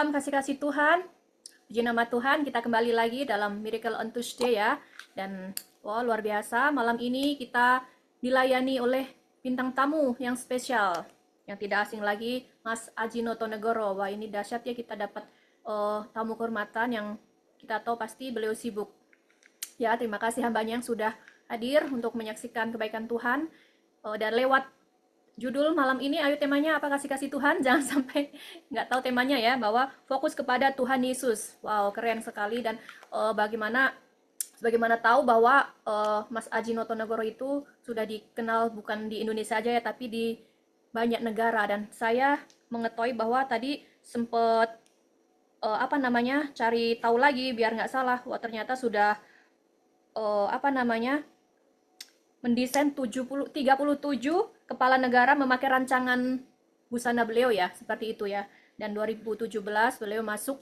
malam kasih-kasih Tuhan. Puji nama Tuhan, kita kembali lagi dalam Miracle on Tuesday ya. Dan luar biasa, malam ini kita dilayani oleh bintang tamu yang spesial. Yang tidak asing lagi, Mas Aji Notonegoro. Wah, ini dahsyat ya, kita dapat tamu kehormatan yang kita tahu pasti beliau sibuk. Ya, terima kasih hambanya yang sudah hadir untuk menyaksikan kebaikan Tuhan. Dan lewat judul malam ini, ayo temanya apa, kasih-kasih Tuhan. Jangan sampai nggak tahu temanya ya, bahwa fokus kepada Tuhan Yesus. Wow, keren sekali. Dan bagaimana tahu bahwa Mas Aji Notonegoro itu sudah dikenal bukan di Indonesia saja ya, tapi di banyak negara. Dan saya mengetahui bahwa tadi sempat cari tahu lagi biar nggak salah. Wah, ternyata sudah mendesain 37 kepala negara memakai rancangan busana beliau ya, seperti itu ya. Dan 2017 beliau masuk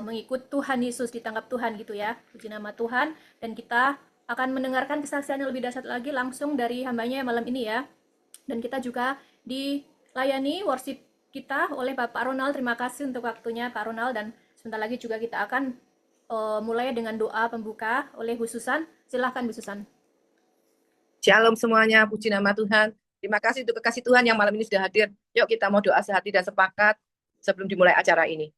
mengikut Tuhan Yesus, ditangkap Tuhan gitu ya. Puji nama Tuhan. Dan kita akan mendengarkan kesaksian yang lebih dahsyat lagi langsung dari hambanya malam ini ya. Dan kita juga dilayani worship kita oleh Bapak Ronald. Terima kasih untuk waktunya Pak Ronald. Dan sebentar lagi juga kita akan mulai dengan doa pembuka oleh Bu Susan. Silahkan Bu Susan. Shalom semuanya, puji nama Tuhan. Terima kasih untuk kekasih Tuhan yang malam ini sudah hadir. Yuk kita mau doa sehati dan sepakat sebelum dimulai acara ini.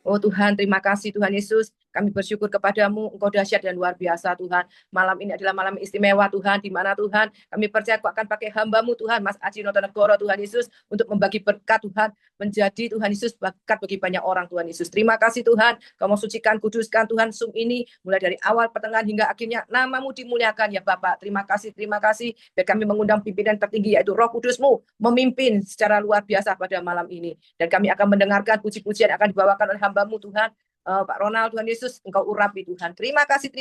Oh Tuhan, terima kasih Tuhan Yesus. Kami bersyukur kepadamu, Engkau dahsyat dan luar biasa Tuhan. Malam ini adalah malam istimewa Tuhan, di mana Tuhan kami percaya Kau akan pakai hamba-Mu Tuhan, Mas Aji Notonegoro Tuhan Yesus, untuk membagi berkat Tuhan, menjadi Tuhan Yesus berkat bagi banyak orang Tuhan Yesus. Terima kasih Tuhan, Kau mau sucikan, kuduskan Tuhan Zoom ini, mulai dari awal, pertengahan hingga akhirnya, nama-Mu dimuliakan ya Bapak. Terima kasih, biar kami mengundang pimpinan tertinggi yaitu Roh Kudus-Mu, memimpin secara luar biasa pada malam ini. Dan kami akan mendengarkan puji-pujian yang akan dibawakan oleh hamba-Mu Tuhan, Pak Ronald. Tuhan Yesus, Engkau urapi Tuhan. Terima kasih.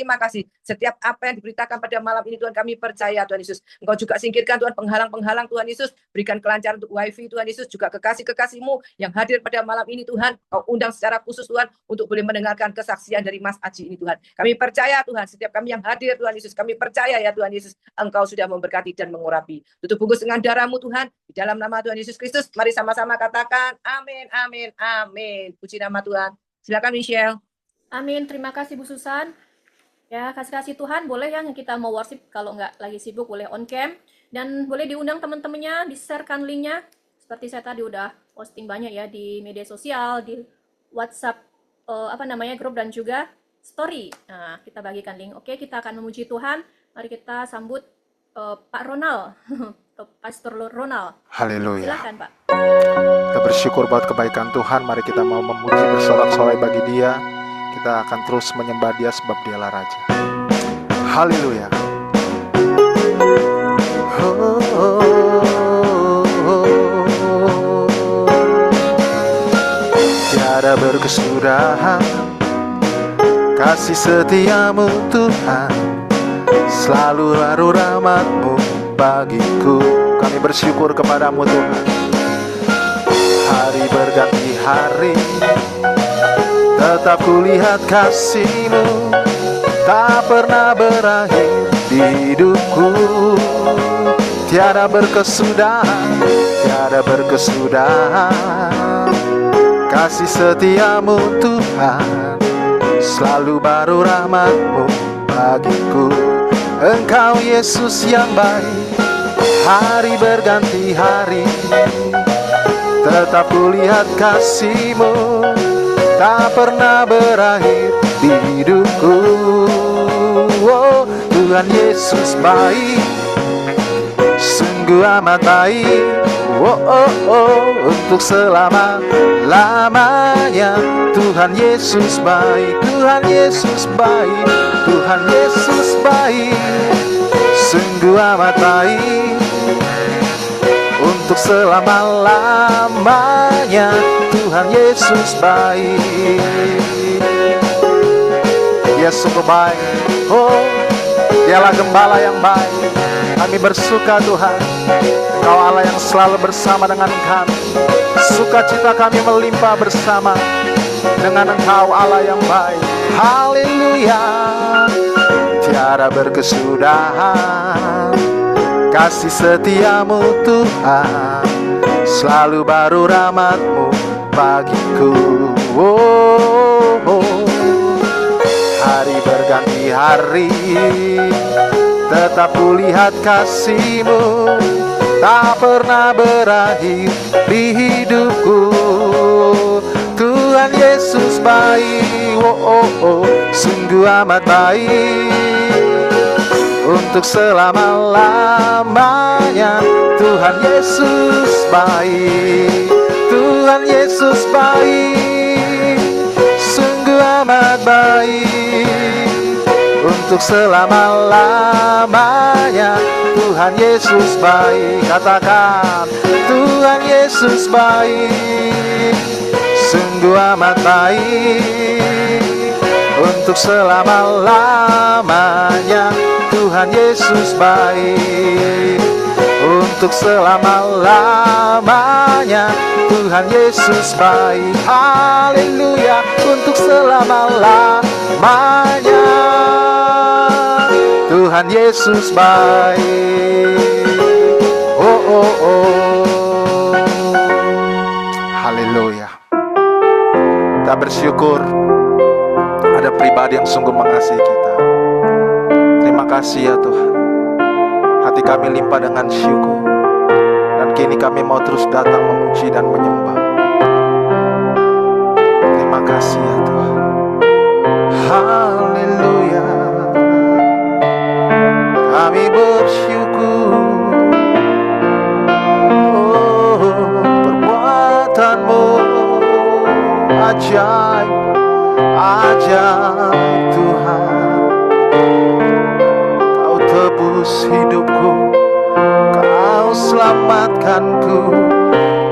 Setiap apa yang diberitakan pada malam ini Tuhan, kami percaya Tuhan Yesus. Engkau juga singkirkan Tuhan penghalang-penghalang Tuhan Yesus. Berikan kelancaran untuk wifi Tuhan Yesus. Juga kekasih-kekasih-Mu yang hadir pada malam ini Tuhan. Kau undang secara khusus Tuhan untuk boleh mendengarkan kesaksian dari Mas Aji ini Tuhan. Kami percaya Tuhan, setiap kami yang hadir Tuhan Yesus. Kami percaya ya Tuhan Yesus, Engkau sudah memberkati dan mengurapi. Tutup bungkus dengan darah-Mu Tuhan. Di dalam nama Tuhan Yesus Kristus, mari sama-sama katakan amin, amin, amin. Puji nama Tuhan. Silakan Michelle. Amin, terima kasih Bu Susan. Ya, kasih-kasih Tuhan, boleh yang kita mau worship, kalau nggak lagi sibuk boleh on cam. Dan boleh diundang teman-temannya, di-sharekan linknya. Seperti saya tadi udah posting banyak ya di media sosial, di WhatsApp, grup dan juga story. Nah, kita bagikan link. Oke, kita akan memuji Tuhan. Mari kita sambut Pak Ronald, Pastor Ronald. Haleluya. Silakan Pak. Kita bersyukur buat kebaikan Tuhan. Mari kita mau memuji bersorak-sorai bagi Dia. Kita akan terus menyembah Dia sebab Dialah Raja. Haleluya. Tiada berkesudahan kasih setiamu Tuhan, selalu baru rahmat-Mu bagiku. Kami bersyukur kepadamu Tuhan. Hari berganti hari, tetap kulihat kasih-Mu, tak pernah berakhir di hidupku. Tiada berkesudahan kasih setiamu Tuhan, selalu baru rahmat-Mu bagiku. Engkau Yesus yang baik, hari berganti hari, tetap kulihat kasih-Mu, tak pernah berakhir di hidupku. Oh, Tuhan Yesus baik, sungguh amat baik. Untuk selama-lamanya. Tuhan Yesus baik, Tuhan Yesus baik, Tuhan Yesus baik, sungguh amat baik. Untuk selama-lamanya Tuhan Yesus baik. Dia sungguh baik. Oh, Dialah gembala yang baik. Kami bersuka Tuhan, Engkau Allah yang selalu bersama dengan kami. Sukacita kami melimpah bersama dengan Engkau Allah yang baik. Haleluya. Tiada berkesudahan kasih setiamu Tuhan, selalu baru rahmat-Mu bagiku. Oh, oh. Hari berganti hari, tetap kulihat kasih-Mu tak pernah berakhir di hidupku. Tuhan Yesus baik, oh, oh, oh, sungguh amat baik. Untuk selama-lamanya Tuhan Yesus baik. Tuhan Yesus baik, sungguh amat baik. Untuk selama-lamanya Tuhan Yesus baik. Katakan, Tuhan Yesus baik, sungguh amat baik. Untuk selama-lamanya Tuhan Yesus baik. Untuk selama-lamanya Tuhan Yesus baik. Haleluya. Untuk selama-lamanya Tuhan Yesus baik. Oh, oh, oh. Haleluya. Kita bersyukur ada pribadi yang sungguh mengasihi kita. Terima kasih ya Tuhan. Hati kami limpah dengan syukur, dan kini kami mau terus datang memuji dan menyembah. Terima kasih ya Tuhan. Haleluya. Kami bersyukur, oh, perbuatan-Mu ajaib, ajaib Tuhan. Kau tebus hidupku, Kau selamatkanku.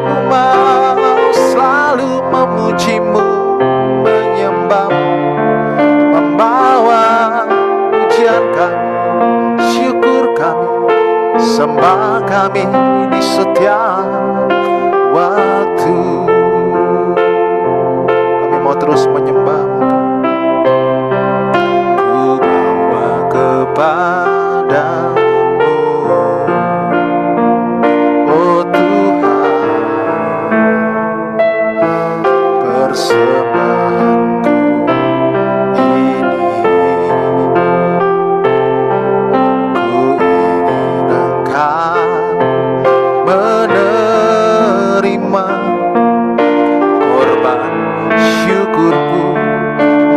Ku mau selalu memuji-Mu, menyembah-Mu, membawa pujian kami, syukur kami, sembah kami di setiap waktu. Kami mau terus menyembah-Mu. Ku bawa kepadamu, oh Tuhan, persembahanku ini. Ku ingin Engkau menerima korban syukurku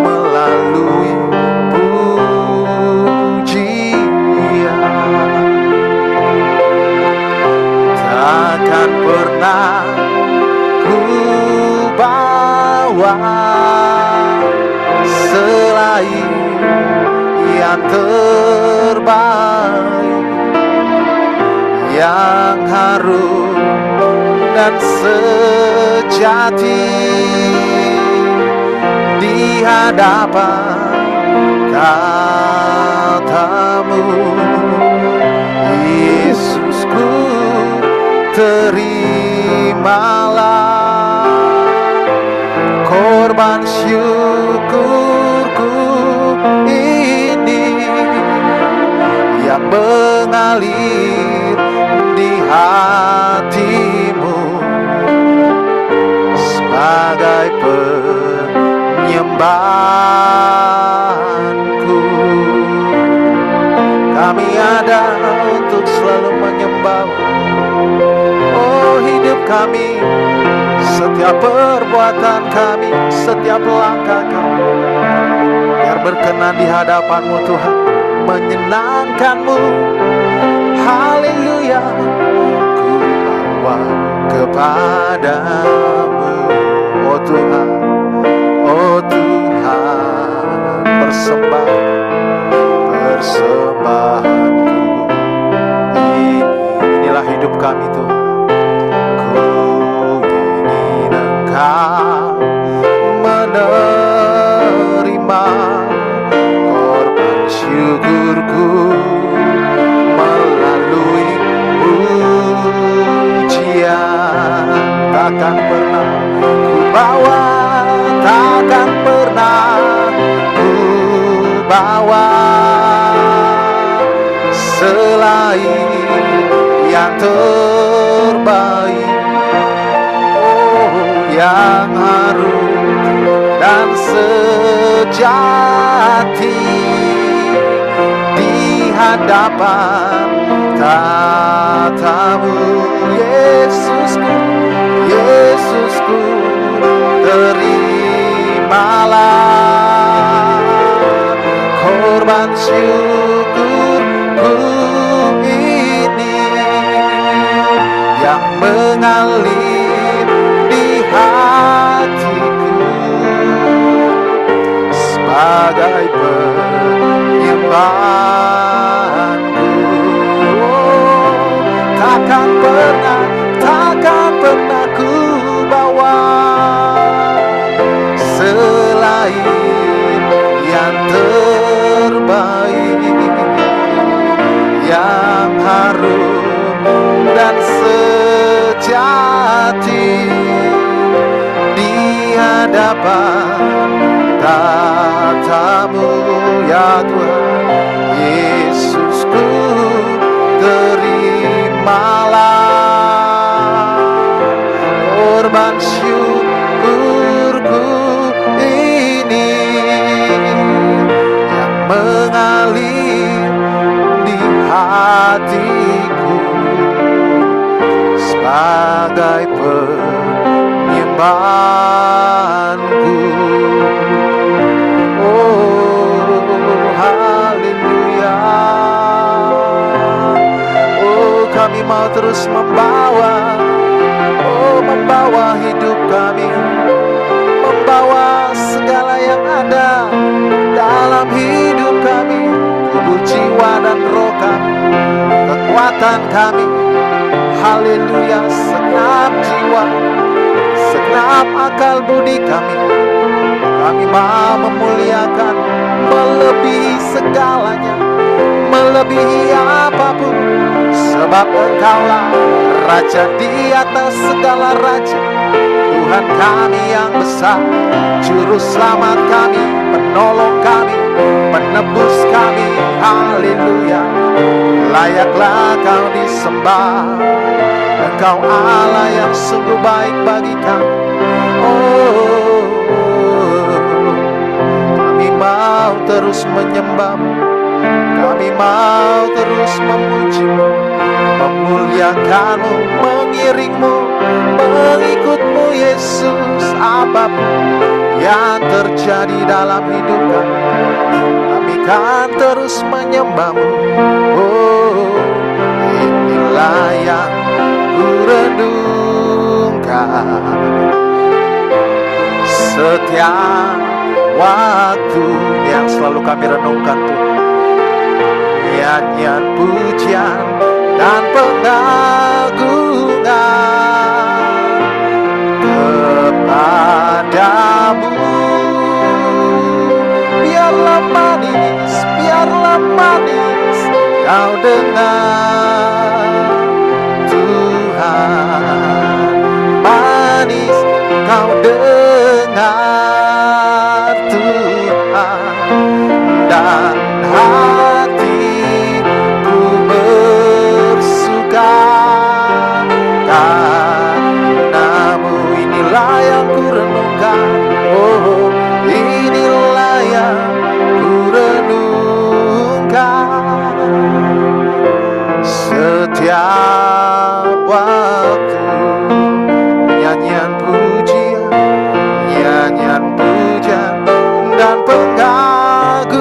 melalui pujian. Takkan pernah ku bawa selain yang terbaik, yang harum dan sejati di hadapan tatamu. Yesusku, terimalah korban syukurku ini yang mengalir di hati-Mu sebagai penyembahanku. Kami ada untuk selalu menyembah-Mu. Oh, hidup kami, setiap perbuatan kami, setiap langkah kami, biar berkenan di hadapan-Mu Tuhan, menyenangkan-Mu. Haleluya. Ku bawa kepadamu, oh Tuhan, oh Tuhan, persembahanku ini. Inilah hidup kami Tuhan. Ku ingin Engkau menerima korban syukurku melalui pujian. Takkan pernah ku bawa, takkan pernah ku bawa selain yang terbaik, oh, yang harum dan sejati di hadapan tatamu. Yesusku, Yesusku, terimalah korban syukurku ini yang mengalir di hatiku sebagai penyembahanku. Takkan pernah ku bawa selain yang terbaik, yang harum dan sejati di hadapan tatamu, ya Tuhan. Yesusku, terimalah korban syukurku ini yang mengalir di hatiku sebagai penyembahanku. Oh, haleluya. Oh, kami mau terus membawa hidup kami, membawa segala yang ada dalam hidup kami, tubuh, jiwa, dan roh kami, kekuatan kami. Haleluya, segenap jiwa, segenap akal budi kami mau memuliakan, melebihi segalanya, melebihi apapun, sebab Engkaulah Raja di atas segala raja, Tuhan kami yang besar, Juru Selamat kami, Penolong kami, Penebus kami. Haleluya, layaklah Kau disembah, Engkau Allah yang sungguh baik bagi kami. Oh, kami mau terus menyembah-Mu, kami mau terus memuji-Mu, memuliakan-Mu, mengiring-Mu, mengikut-Mu Yesus. Apapun yang terjadi dalam hidup kami, kami kan terus menyembah-Mu. Oh, inilah yang ku renungkan setiap waktu, yang selalu kami renungkan Tuhan. Nyanyian pujian dan pengagungan kepadamu. Biarlah manis Kau dengar Tuhan, manis Kau dengar Tuhan, dan hatiku bersuka karenamu. Inilah yang ku renungkan, oh, inilah yang ku renungkan setiap waktu. Nyanyian pujian dan pengagungan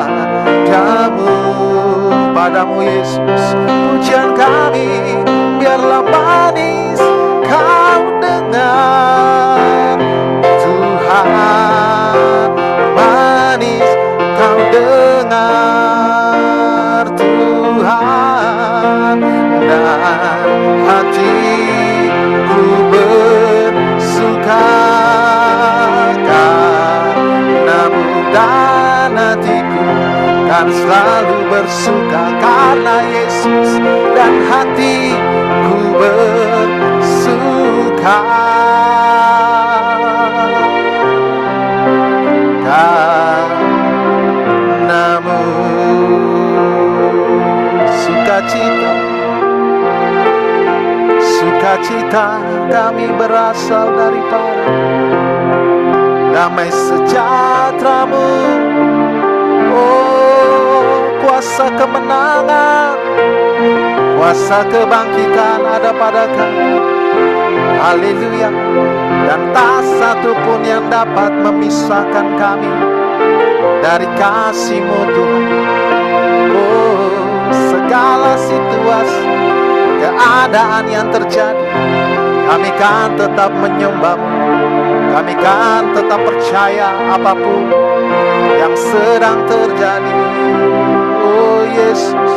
kepadamu, padamu Yesus. Pujian kami biarlah manis Kau dengar Tuhan, manis Kau dengar Tuhan, dan hatiku bersuka karenamu, dan hatiku kan selalu bersuka karena Yesus, dan hatiku bersuka karenamu. Sukacita sukacita kami berasal daripada damai sejahtera-Mu. Oh, kuasa kemenangan, kuasa kebangkitan ada pada kami. Haleluya. Dan tak satu pun yang dapat memisahkan kami dari kasih-Mu Tuhan. Oh, segala situasi, keadaan yang terjadi, kami kan tetap menyembah-Mu. Kami kan tetap percaya apapun yang sedang terjadi. Oh Yesus,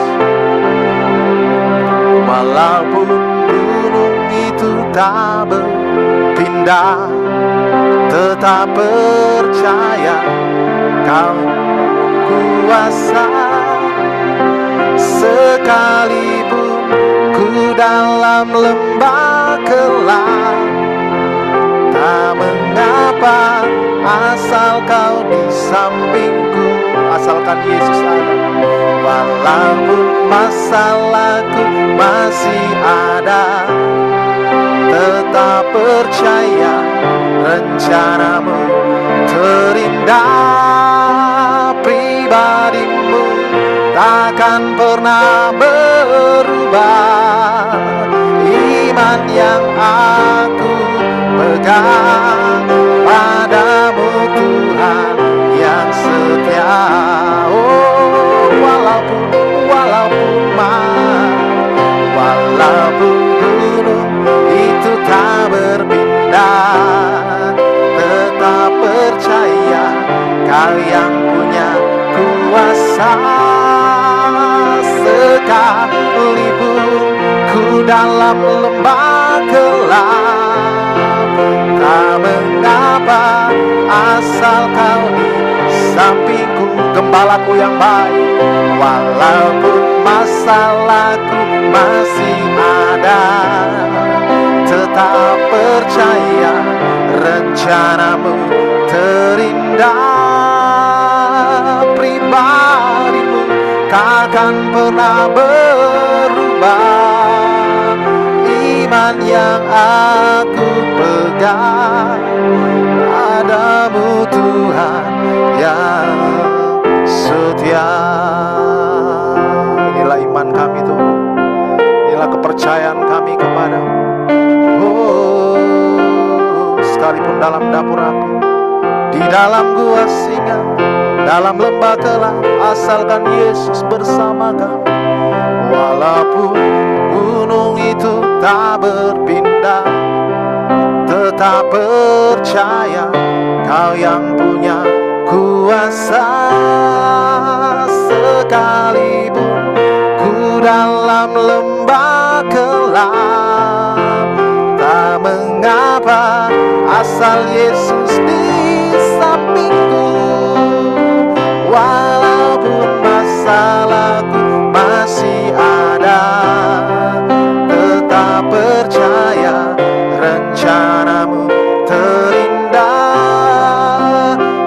walaupun gunung itu tak berpindah, tetap percaya Kau kuasa. Sekalipun ku dalam lembah gelap, tak mengapa, asal Kau di sampingku. Asalkan Yesus ada. Walaupun masalahku masih ada, tetap percaya rencana-Mu terindah. Pribadi-Mu takkan pernah berubah. Iman yang aku pegang padamu Tuhan yang setia. Oh, walaupun gunung itu tak berpindah, tetap percaya Kau yang punya kuasa. Sekalipun ku dalam lembah gelap, tak mengapa, asal Kau di sampingku. Gembalaku yang baik, walaupun masalahku masih ada, tetap percaya rencana-Mu terindah. Pribadi-Mu takkan pernah berubah. Iman yang aku pegang padamu Tuhan yang setia. Inilah iman kami Tuhan, inilah kepercayaan kami kepadamu. Oh, sekalipun dalam dapur api, di dalam gua singa, dalam lembah gelap, asalkan Yesus bersama kami. Walaupun gunung itu tak berpindah, tetap percaya Kau yang punya kuasa. Sekalipun ku dalam lembah gelap, tak mengapa, asal Yesus di sampingku. Walaupun masalahku masih ada, tetap percaya rencana-Mu terindah.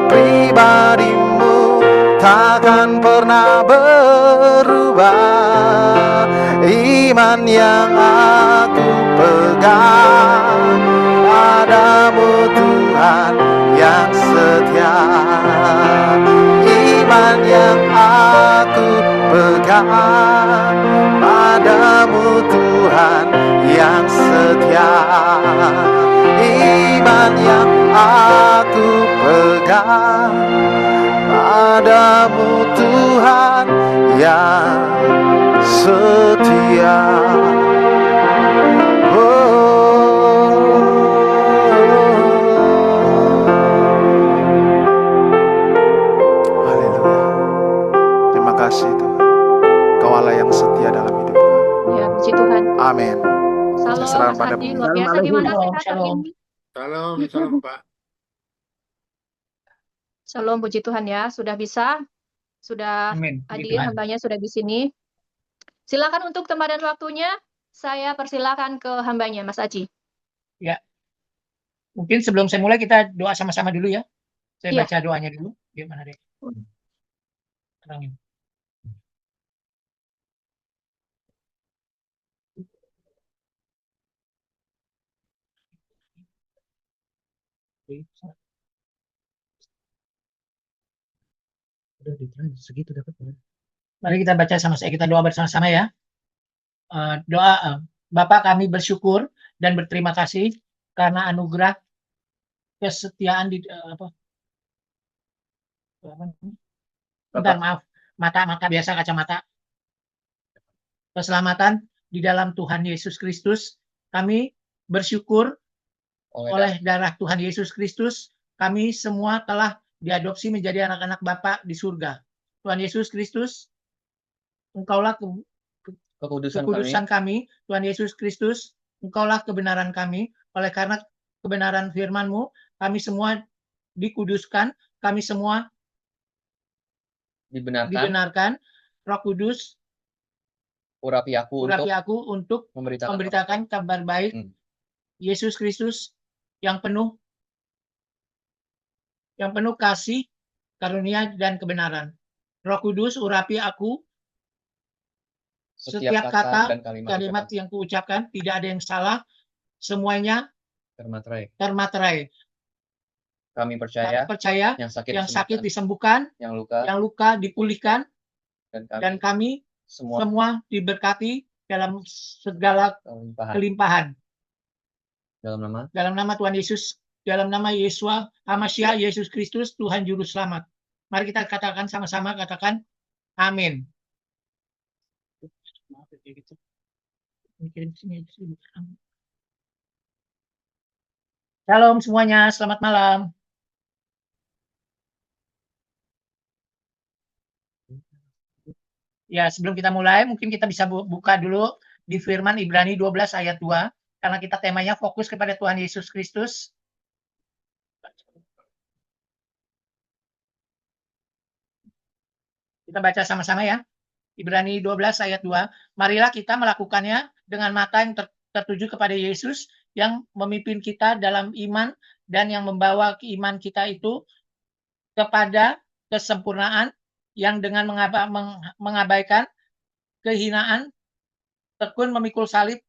Pribadi-Mu takkan pernah berubah. Iman yang aku pegang padamu Tuhan yang setia. Iman yang aku pegang padamu Tuhan yang setia. Iman yang aku pegang padamu Tuhan yang setia. Haleluya. Terima kasih Tuhan, Kau Allah yang setia dalam hidup kami. Ya, puji Tuhan. Amin. Salam Serah Mas padamu. Adi, luar biasa. Gimana Shalom, sehat hari shalom. ini? Salam Pak. Shalom, puji Tuhan ya. Sudah bisa, sudah Amin. Puji hadir, Tuhan. hambanya sudah di sini. Silakan untuk tema dan waktunya. Saya persilakan ke hambanya, Mas Aji. Ya, mungkin sebelum saya mulai kita doa sama-sama dulu ya. Saya Iya. baca doanya dulu. Gimana deh? Terangin. Segitu dapat. Mari kita baca sama-sama, kita doa bersama-sama ya. Doa, Bapa, kami bersyukur dan berterima kasih karena anugerah kesetiaan di bentar, maaf, mata biasa, kacamata. Keselamatan di dalam Tuhan Yesus Kristus. Kami bersyukur oleh darah Tuhan Yesus Kristus, kami semua telah diadopsi menjadi anak-anak Bapa di surga. Tuhan Yesus Kristus, Engkaulah kekudusan kami. Tuhan Yesus Kristus, Engkaulah kebenaran kami. Oleh karena kebenaran firman-Mu, kami semua dikuduskan, kami semua dibenarkan. Roh Kudus, urapi aku untuk memberitakan kabar baik Yesus Kristus yang penuh kasih, karunia, dan kebenaran. Roh Kudus, urapi aku setiap kata dan kalimat yang kuucapkan, tidak ada yang salah, semuanya termaterai. Kami percaya yang sakit disembuhkan, yang luka dipulihkan, dan kami semua diberkati dalam segala kelimpahan. Dalam nama Tuhan Yesus, dalam nama Yesua HaMashiach, Yesus Kristus, Tuhan Juru Selamat. Mari kita katakan sama-sama, katakan amin. Shalom semuanya, selamat malam. Ya, sebelum kita mulai, mungkin kita bisa buka dulu di firman Ibrani 12 ayat 2, karena kita temanya fokus kepada Tuhan Yesus Kristus. Kita baca sama-sama ya. Ibrani 12 ayat 2. Marilah kita melakukannya dengan mata yang tertuju kepada Yesus yang memimpin kita dalam iman dan yang membawa iman kita itu kepada kesempurnaan, yang dengan mengabaikan kehinaan, tekun memikul salib,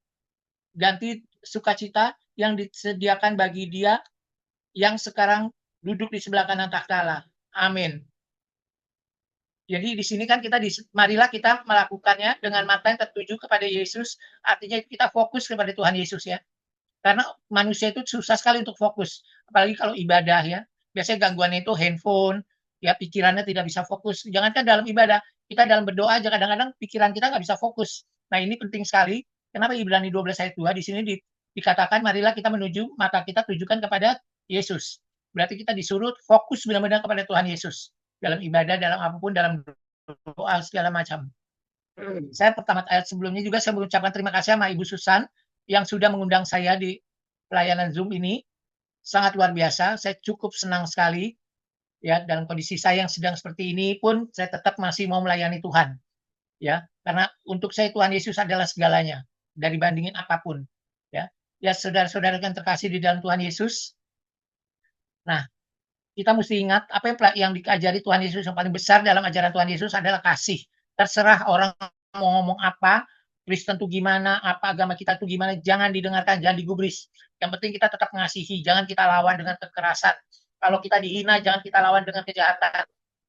ganti sukacita yang disediakan bagi Dia yang sekarang duduk di sebelah kanan takhta Allah. Amin. Jadi di sini kan marilah kita melakukannya dengan mata yang tertuju kepada Yesus, artinya kita fokus kepada Tuhan Yesus ya. Karena manusia itu susah sekali untuk fokus, apalagi kalau ibadah ya. Biasanya gangguannya itu handphone, ya pikirannya tidak bisa fokus. Jangankan dalam ibadah, kita dalam berdoa aja kadang-kadang pikiran kita nggak bisa fokus. Nah ini penting sekali. Kenapa Ibrani 12 ayat 2 di sini dikatakan marilah kita mata kita tujukan kepada Yesus. Berarti kita disuruh fokus benar-benar kepada Tuhan Yesus. Dalam ibadah, dalam apapun, dalam doa, segala macam. Saya pertama ayat sebelumnya juga saya mengucapkan terima kasih sama Ibu Susan yang sudah mengundang saya di pelayanan Zoom ini. Sangat luar biasa, saya cukup senang sekali. Ya, dalam kondisi saya yang sedang seperti ini pun saya tetap masih mau melayani Tuhan. Ya, karena untuk saya Tuhan Yesus adalah segalanya dari bandingin apapun. Ya, saudara-saudara yang terkasih di dalam Tuhan Yesus. Nah, kita mesti ingat apa yang diajari Tuhan Yesus yang paling besar dalam ajaran Tuhan Yesus adalah kasih. Terserah orang mau ngomong apa, Kristen itu gimana, apa agama kita itu gimana, jangan didengarkan, jangan digubris. Yang penting kita tetap mengasihi, jangan kita lawan dengan kekerasan. Kalau kita dihina, jangan kita lawan dengan kejahatan.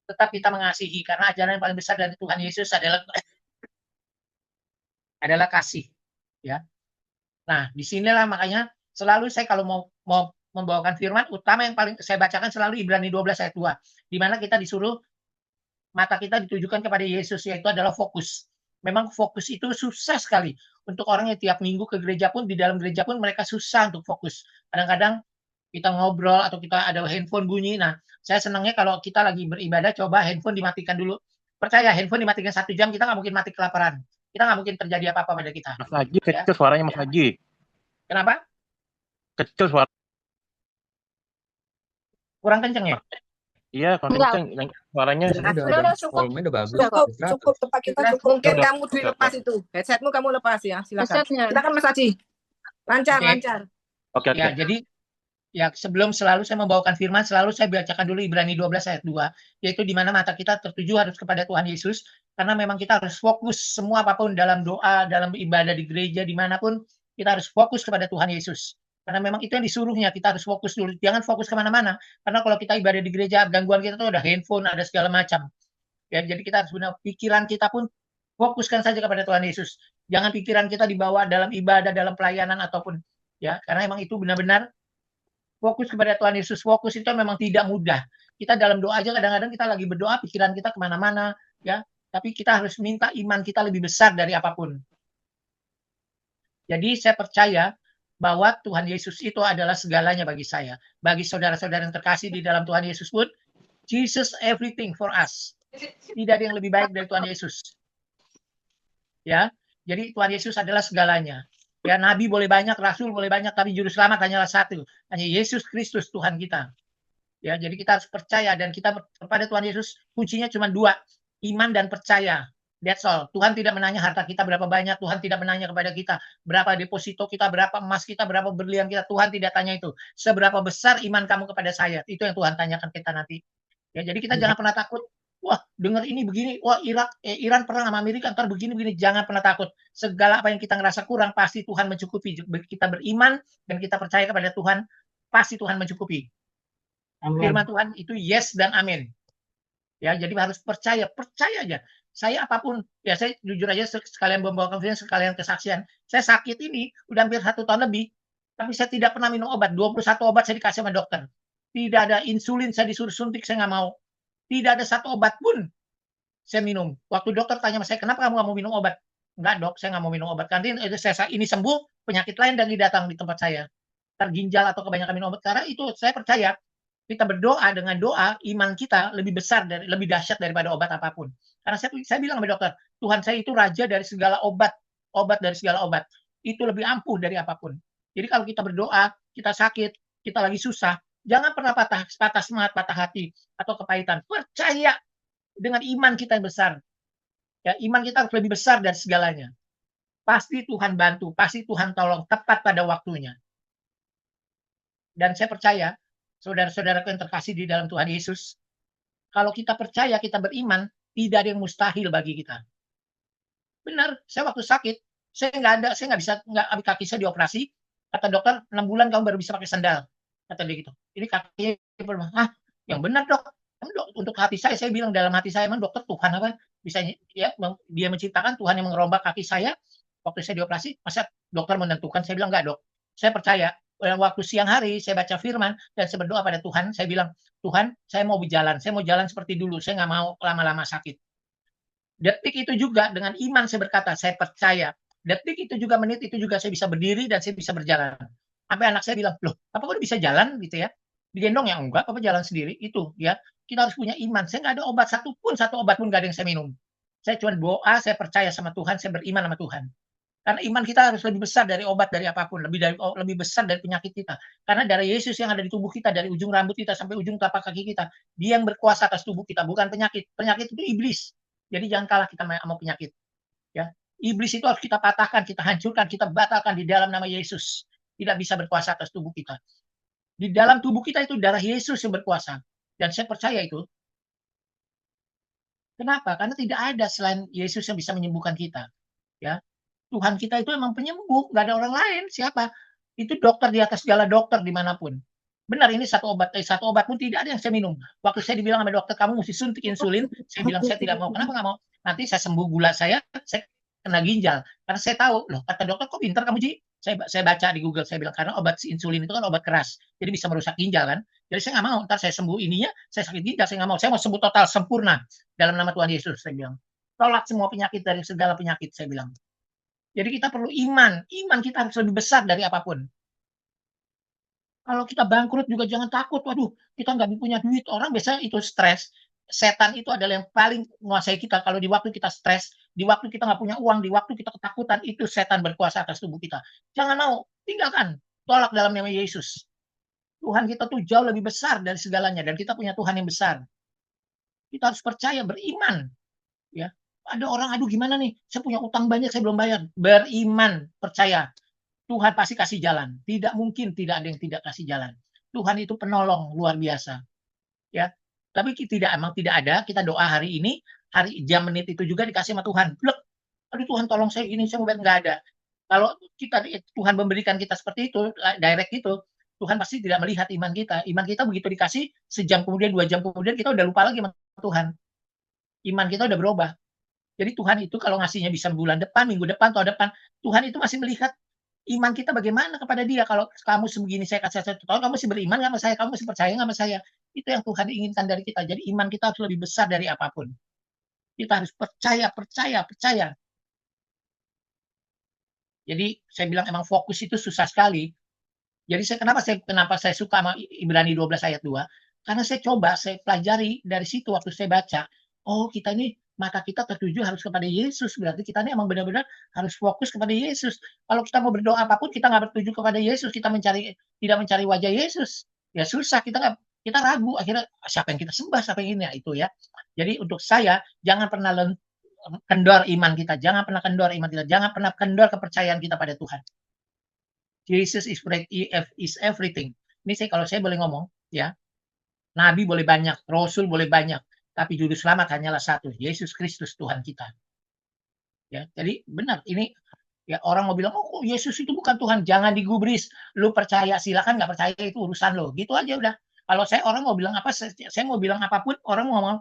Tetap kita mengasihi, karena ajaran yang paling besar dari Tuhan Yesus adalah kasih. Ya. Nah, disinilah makanya selalu saya kalau mau membawakan firman, utama yang paling saya bacakan selalu Ibrani 12 ayat 2, di mana kita disuruh mata kita ditujukan kepada Yesus, yaitu adalah fokus. Memang fokus itu susah sekali. Untuk orang yang tiap minggu ke gereja pun, di dalam gereja pun mereka susah untuk fokus. Kadang-kadang kita ngobrol atau kita ada handphone bunyi. Nah, saya senangnya kalau kita lagi beribadah, coba handphone dimatikan dulu. Percaya, handphone dimatikan 1 jam, kita nggak mungkin mati kelaparan. Kita nggak mungkin terjadi apa-apa pada kita. Mas Haji, kecil suaranya Mas Haji. Kenapa? Kecil suara. Kurang kenceng ya? Iya, kurang kenceng. Suaranya Volumenya udah bagus. Cukup tempat kita cukup. Mungkin kamu dilepas itu. Headsetmu kamu lepas ya, silakan. Headsetnya. Kita kan Mas Haji. Lancar. Oke. Ya, jadi ya sebelum selalu saya membawakan firman, selalu saya bacakan dulu Ibrani 12 ayat 2, yaitu di mana mata kita tertuju harus kepada Tuhan Yesus, karena memang kita harus fokus semua apapun dalam doa, dalam ibadah di gereja, dimanapun kita harus fokus kepada Tuhan Yesus. Karena memang itu yang disuruhnya, kita harus fokus dulu. Jangan fokus kemana-mana. Karena kalau kita ibadah di gereja, gangguan kita tuh ada handphone, ada segala macam. Ya, jadi kita harus benar, pikiran kita pun fokuskan saja kepada Tuhan Yesus. Jangan pikiran kita dibawa dalam ibadah, dalam pelayanan ataupun ya, karena memang itu benar-benar fokus kepada Tuhan Yesus. Fokus itu memang tidak mudah. Kita dalam doa aja kadang-kadang kita lagi berdoa, pikiran kita kemana-mana, ya. Tapi kita harus minta iman kita lebih besar dari apapun. Jadi saya percaya bahwa Tuhan Yesus itu adalah segalanya bagi saya. Bagi saudara-saudara yang terkasih di dalam Tuhan Yesus pun, Jesus everything for us. Tidak ada yang lebih baik dari Tuhan Yesus. Ya, jadi Tuhan Yesus adalah segalanya. Ya, nabi boleh banyak, rasul boleh banyak, tapi juru selamat hanyalah satu, hanya Yesus Kristus Tuhan kita. Ya, jadi kita harus percaya dan kita kepada Tuhan Yesus kuncinya cuma dua, iman dan percaya. That's all. Tuhan tidak menanya harta kita berapa banyak, Tuhan tidak menanya kepada kita berapa deposito kita, berapa emas kita, berapa berlian kita. Tuhan tidak tanya itu. Seberapa besar iman kamu kepada saya, itu yang Tuhan tanyakan kita nanti. Ya, jadi kita jangan pernah takut. Wah, dengar ini begini. Wah, Iran perang sama Amerika, ntar begini-begini. Jangan pernah takut. Segala apa yang kita ngerasa kurang, pasti Tuhan mencukupi. Kita beriman dan kita percaya kepada Tuhan, pasti Tuhan mencukupi. Amin. Firman Tuhan itu yes dan amin. Ya, jadi harus percaya aja. Saya apapun, ya saya jujur aja sekalian membawakan video, sekalian kesaksian. Saya sakit ini udah hampir 1 tahun lebih, tapi saya tidak pernah minum obat. 21 obat saya dikasih sama dokter. Tidak ada insulin, saya disuruh suntik, saya nggak mau. Tidak ada satu obat pun saya minum. Waktu dokter tanya sama saya, kenapa kamu nggak mau minum obat? Enggak dok, saya nggak mau minum obat. Karena ini sembuh, penyakit lain dan datang di tempat saya. Terginjal atau kebanyakan minum obat. Karena itu saya percaya, kita berdoa dengan doa, iman kita lebih besar, lebih dahsyat daripada obat apapun. Karena saya bilang sama dokter, Tuhan saya itu raja dari segala obat dari segala obat. Itu lebih ampuh dari apapun. Jadi kalau kita berdoa, kita sakit, kita lagi susah, jangan pernah patah semangat, patah hati, atau kepahitan. Percaya dengan iman kita yang besar. Ya, iman kita harus lebih besar dari segalanya. Pasti Tuhan bantu, pasti Tuhan tolong tepat pada waktunya. Dan saya percaya, saudara-saudaraku yang terkasih di dalam Tuhan Yesus, kalau kita percaya, kita beriman, tidak ada yang mustahil bagi kita. Benar, saya waktu sakit, saya nggak bisa, kaki saya dioperasi, kata dokter, 6 bulan kamu baru bisa pakai sandal. Kata dia gitu. Ini kakinya, yang benar dok. Untuk hati saya bilang dalam hati saya, emang dokter Tuhan apa? Bisa ya, dia menciptakan, Tuhan yang mengerombak kaki saya, waktu saya dioperasi, masa dokter menentukan? Saya bilang, enggak dok. Saya percaya, waktu siang hari, saya baca firman, dan saya berdoa pada Tuhan, saya bilang, Tuhan, saya mau jalan seperti dulu, saya nggak mau lama-lama sakit. Detik itu juga, dengan iman saya berkata, saya percaya. Detik itu juga, menit itu juga, saya bisa berdiri, dan saya bisa berjalan. Sampai anak saya bilang, loh, apa kok bisa jalan gitu ya? Digendong ya enggak, apa jalan sendiri itu ya. Kita harus punya iman. Saya nggak ada obat satu obat pun nggak ada yang saya minum. Saya cuma doa, saya percaya sama Tuhan, saya beriman sama Tuhan. Karena iman kita harus lebih besar dari obat, dari apapun, lebih besar dari penyakit kita. Karena darah Yesus yang ada di tubuh kita, dari ujung rambut kita sampai ujung telapak kaki kita, dia yang berkuasa atas tubuh kita, bukan penyakit. Penyakit itu iblis. Jadi jangan kalah kita sama penyakit. Ya, iblis itu harus kita patahkan, kita hancurkan, kita batalkan di dalam nama Yesus. Tidak bisa berkuasa atas tubuh kita. Di dalam tubuh kita itu darah Yesus yang berkuasa. Dan saya percaya itu. Kenapa? Karena tidak ada selain Yesus yang bisa menyembuhkan kita. Ya, Tuhan kita itu memang penyembuh, nggak ada orang lain. Siapa? Itu dokter di atas segala dokter dimanapun. Benar, ini satu obat pun tidak ada yang saya minum. Waktu saya dibilang sama dokter, kamu mesti suntik insulin, saya bilang saya tidak mau. Kenapa nggak mau? Nanti saya sembuh gula saya kena ginjal. Karena saya tahu, loh kata dokter, kok pintar kamu Ji? Saya baca di Google, saya bilang, karena obat insulin itu kan obat keras, jadi bisa merusak ginjal kan. Jadi saya nggak mau, ntar saya sembuh ininya, saya sakit ginjal, saya nggak mau. Saya mau sembuh total, sempurna, dalam nama Tuhan Yesus, saya bilang. Tolak semua penyakit dari segala penyakit, saya bilang. Jadi kita perlu iman kita harus lebih besar dari apapun. Kalau kita bangkrut juga jangan takut, waduh, kita nggak punya duit. Orang biasanya itu stres. Setan itu adalah yang paling menguasai kita. Kalau di waktu kita stres, di waktu kita nggak punya uang, di waktu kita ketakutan, itu setan berkuasa atas tubuh kita. Jangan mau, tinggalkan, tolak dalam nama Yesus. Tuhan kita tuh jauh lebih besar dari segalanya, dan kita punya Tuhan yang besar. Kita harus percaya, beriman. Ya, ada orang, aduh gimana nih, saya punya utang banyak, saya belum bayar. Beriman, percaya. Tuhan pasti kasih jalan. Tidak mungkin tidak ada yang tidak kasih jalan. Tuhan itu penolong luar biasa. Ya, tapi emang tidak ada. Kita doa hari ini, hari jam menit itu juga dikasih sama Tuhan. Blek, aduh Tuhan tolong saya ini, saya mau bayar, nggak ada. Kalau Tuhan memberikan kita seperti itu, direct itu, Tuhan pasti tidak melihat iman kita. Iman kita begitu dikasih, sejam kemudian, 2 jam kemudian, kita udah lupa lagi sama Tuhan. Iman kita udah berubah. Jadi Tuhan itu kalau ngasihnya bisa bulan depan, minggu depan, tahun depan, Tuhan itu masih melihat iman kita bagaimana kepada Dia. Kalau kamu sebegini saya kasih 1 tahun, kamu masih beriman nggak sama saya? Kamu masih percaya nggak sama saya? Itu yang Tuhan inginkan dari kita. Jadi iman kita harus lebih besar dari apapun. Kita harus percaya. Jadi saya bilang emang fokus itu susah sekali. Jadi kenapa saya suka sama Ibrani 12 ayat 2? Karena saya pelajari dari situ waktu saya baca. Oh, kita ini mata kita tertuju harus kepada Yesus. Berarti kita ini emang benar-benar harus fokus kepada Yesus. Kalau kita mau berdoa apapun, kita nggak bertuju kepada Yesus, kita tidak mencari wajah Yesus, ya susah. Kita ragu. Akhirnya siapa yang kita sembah, siapa yang ini, ya itu ya. Jadi untuk saya jangan pernah kendor iman kita, jangan pernah kendor kepercayaan kita pada Tuhan. Jesus is everything. Ini kalau saya boleh ngomong, ya, Nabi boleh banyak, Rasul boleh banyak, tapi juru selamat hanyalah satu, Yesus Kristus Tuhan kita. Ya, jadi benar ini. Ya, orang mau bilang, oh Yesus itu bukan Tuhan, jangan digubris. Lu percaya silakan, nggak percaya itu urusan lo. Gitu aja udah. Kalau orang mau bilang apa, saya mau bilang apapun, orang mau ngomong,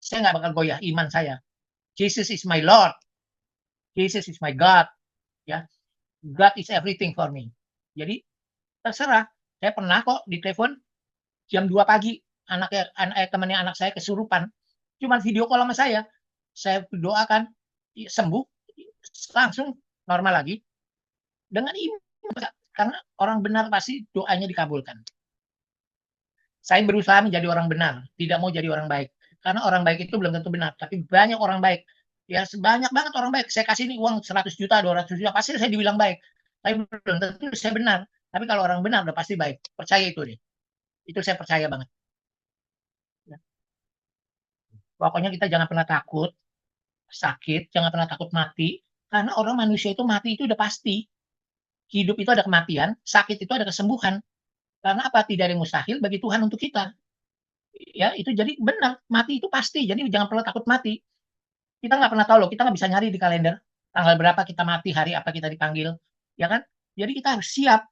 saya nggak bakal goyah iman saya. Jesus is my Lord. Jesus is my God. Ya, God is everything for me. Jadi terserah. Saya pernah kok ditelepon jam 2 pagi, temannya anak saya kesurupan. Cuman video call sama saya doakan sembuh, langsung normal lagi dengan iman. Karena orang benar pasti doanya dikabulkan. Saya berusaha menjadi orang benar, tidak mau jadi orang baik. Karena orang baik itu belum tentu benar, tapi banyak orang baik. Ya, banyak banget orang baik. Saya kasih ini uang 100 juta, 200 juta, pasti saya dibilang baik. Tapi belum tentu saya benar. Tapi kalau orang benar udah pasti baik. Percaya itu deh. Itu saya percaya banget. Ya. Pokoknya kita jangan pernah takut sakit, jangan pernah takut mati. Karena orang manusia itu mati itu udah pasti. Hidup itu ada kematian, sakit itu ada kesembuhan. Karena apa? Tidak ada yang mustahil bagi Tuhan untuk kita. Ya, itu jadi benar. Mati itu pasti. Jadi jangan pernah takut mati. Kita nggak pernah tahu loh. Kita nggak bisa nyari di kalender tanggal berapa kita mati, hari apa kita dipanggil. Ya kan? Jadi kita harus siap.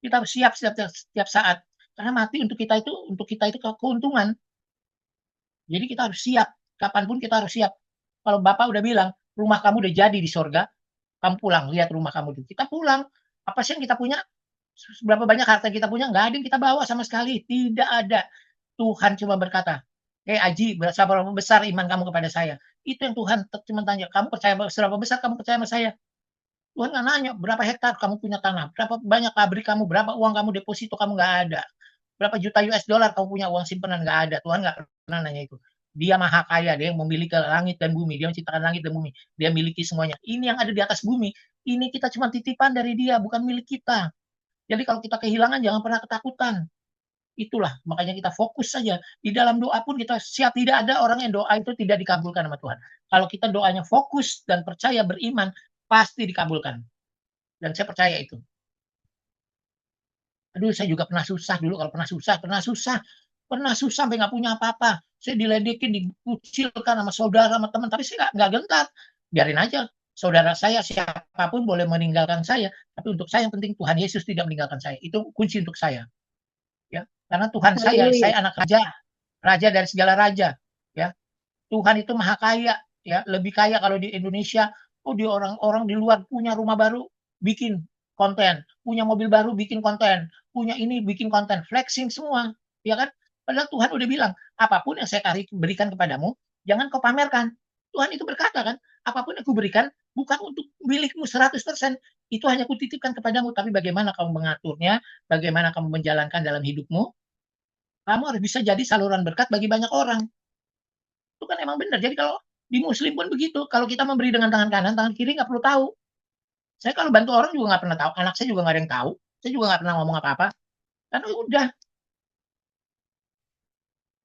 Kita harus siap setiap saat. Karena mati untuk kita itu keuntungan. Jadi kita harus siap. Kapanpun kita harus siap. Kalau Bapak udah bilang, rumah kamu udah jadi di sorga, kamu pulang, lihat rumah kamu dulu. Kita pulang. Apa sih yang kita punya? Berapa banyak harta yang kita punya? Nggak ada yang kita bawa sama sekali. Tidak ada. Tuhan cuma berkata, Aji, berapa besar iman kamu kepada saya? Itu yang Tuhan cuma tanya. Kamu percaya seberapa besar kamu percaya sama saya? Tuhan nggak nanya berapa hektar kamu punya tanah, berapa banyak pabrik kamu, berapa uang kamu deposito kamu, nggak ada. Berapa juta US dollar kamu punya uang simpanan, nggak ada. Tuhan nggak pernah nanya itu. Dia maha kaya, dia yang memiliki langit dan bumi, dia menciptakan langit dan bumi, dia miliki semuanya. Ini yang ada di atas bumi, ini kita cuma titipan dari dia, bukan milik kita. Jadi kalau kita kehilangan jangan pernah ketakutan. Itulah, makanya kita fokus saja. Di dalam doa pun kita siap, tidak ada orang yang doa itu tidak dikabulkan sama Tuhan. Kalau kita doanya fokus dan percaya, beriman, pasti dikabulkan. Dan saya percaya itu. Aduh, saya juga pernah susah dulu. Kalau pernah susah sampai nggak punya apa-apa. Saya diledekin, dikucilkan sama saudara, sama teman. Tapi saya nggak gentar. Biarin aja. Saudara saya, siapapun boleh meninggalkan saya. Tapi untuk saya yang penting Tuhan Yesus tidak meninggalkan saya. Itu kunci untuk saya. Ya, karena Tuhan saya anak raja. Raja dari segala raja. Ya, Tuhan itu maha kaya. Ya, lebih kaya kalau di Indonesia. Oh, di orang-orang di luar punya rumah baru, bikin konten, punya mobil baru, bikin konten, punya ini, bikin konten, flexing semua, ya kan? Padahal Tuhan udah bilang, apapun yang saya berikan kepadamu, jangan kau pamerkan. Tuhan itu berkata kan, apapun yang aku berikan, bukan untuk milikmu 100%, itu hanya kutitipkan kepadamu, tapi bagaimana kamu mengaturnya, bagaimana kamu menjalankan dalam hidupmu, kamu harus bisa jadi saluran berkat bagi banyak orang. Itu kan emang benar. Jadi kalau di Muslim pun begitu. Kalau kita memberi dengan tangan kanan, tangan kiri nggak perlu tahu. Saya kalau bantu orang juga nggak pernah tahu. Anak saya juga nggak ada yang tahu. Saya juga nggak pernah ngomong apa-apa. Karena udah.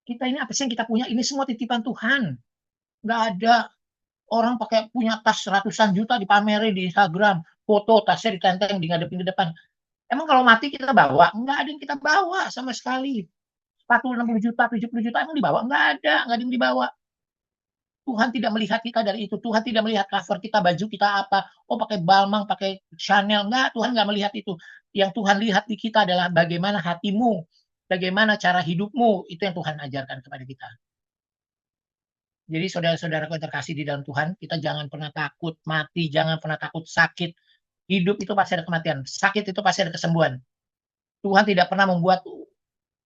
Kita ini apa sih yang kita punya? Ini semua titipan Tuhan. Nggak ada orang pakai punya tas ratusan juta dipamerin di Instagram. Foto tasnya ditenteng, di ngadepin di depan. Emang kalau mati kita bawa? Nggak ada yang kita bawa sama sekali. Sepatu 60 juta, 70 juta emang dibawa? Nggak ada yang dibawa. Tuhan tidak melihat kita dari itu. Tuhan tidak melihat cover kita, baju kita apa. Oh, pakai Balmain, pakai Chanel. Enggak, Tuhan nggak melihat itu. Yang Tuhan lihat di kita adalah bagaimana hatimu, bagaimana cara hidupmu. Itu yang Tuhan ajarkan kepada kita. Jadi saudara-saudaraku yang terkasih di dalam Tuhan, kita jangan pernah takut mati, jangan pernah takut sakit. Hidup itu pasti ada kematian. Sakit itu pasti ada kesembuhan. Tuhan tidak pernah membuat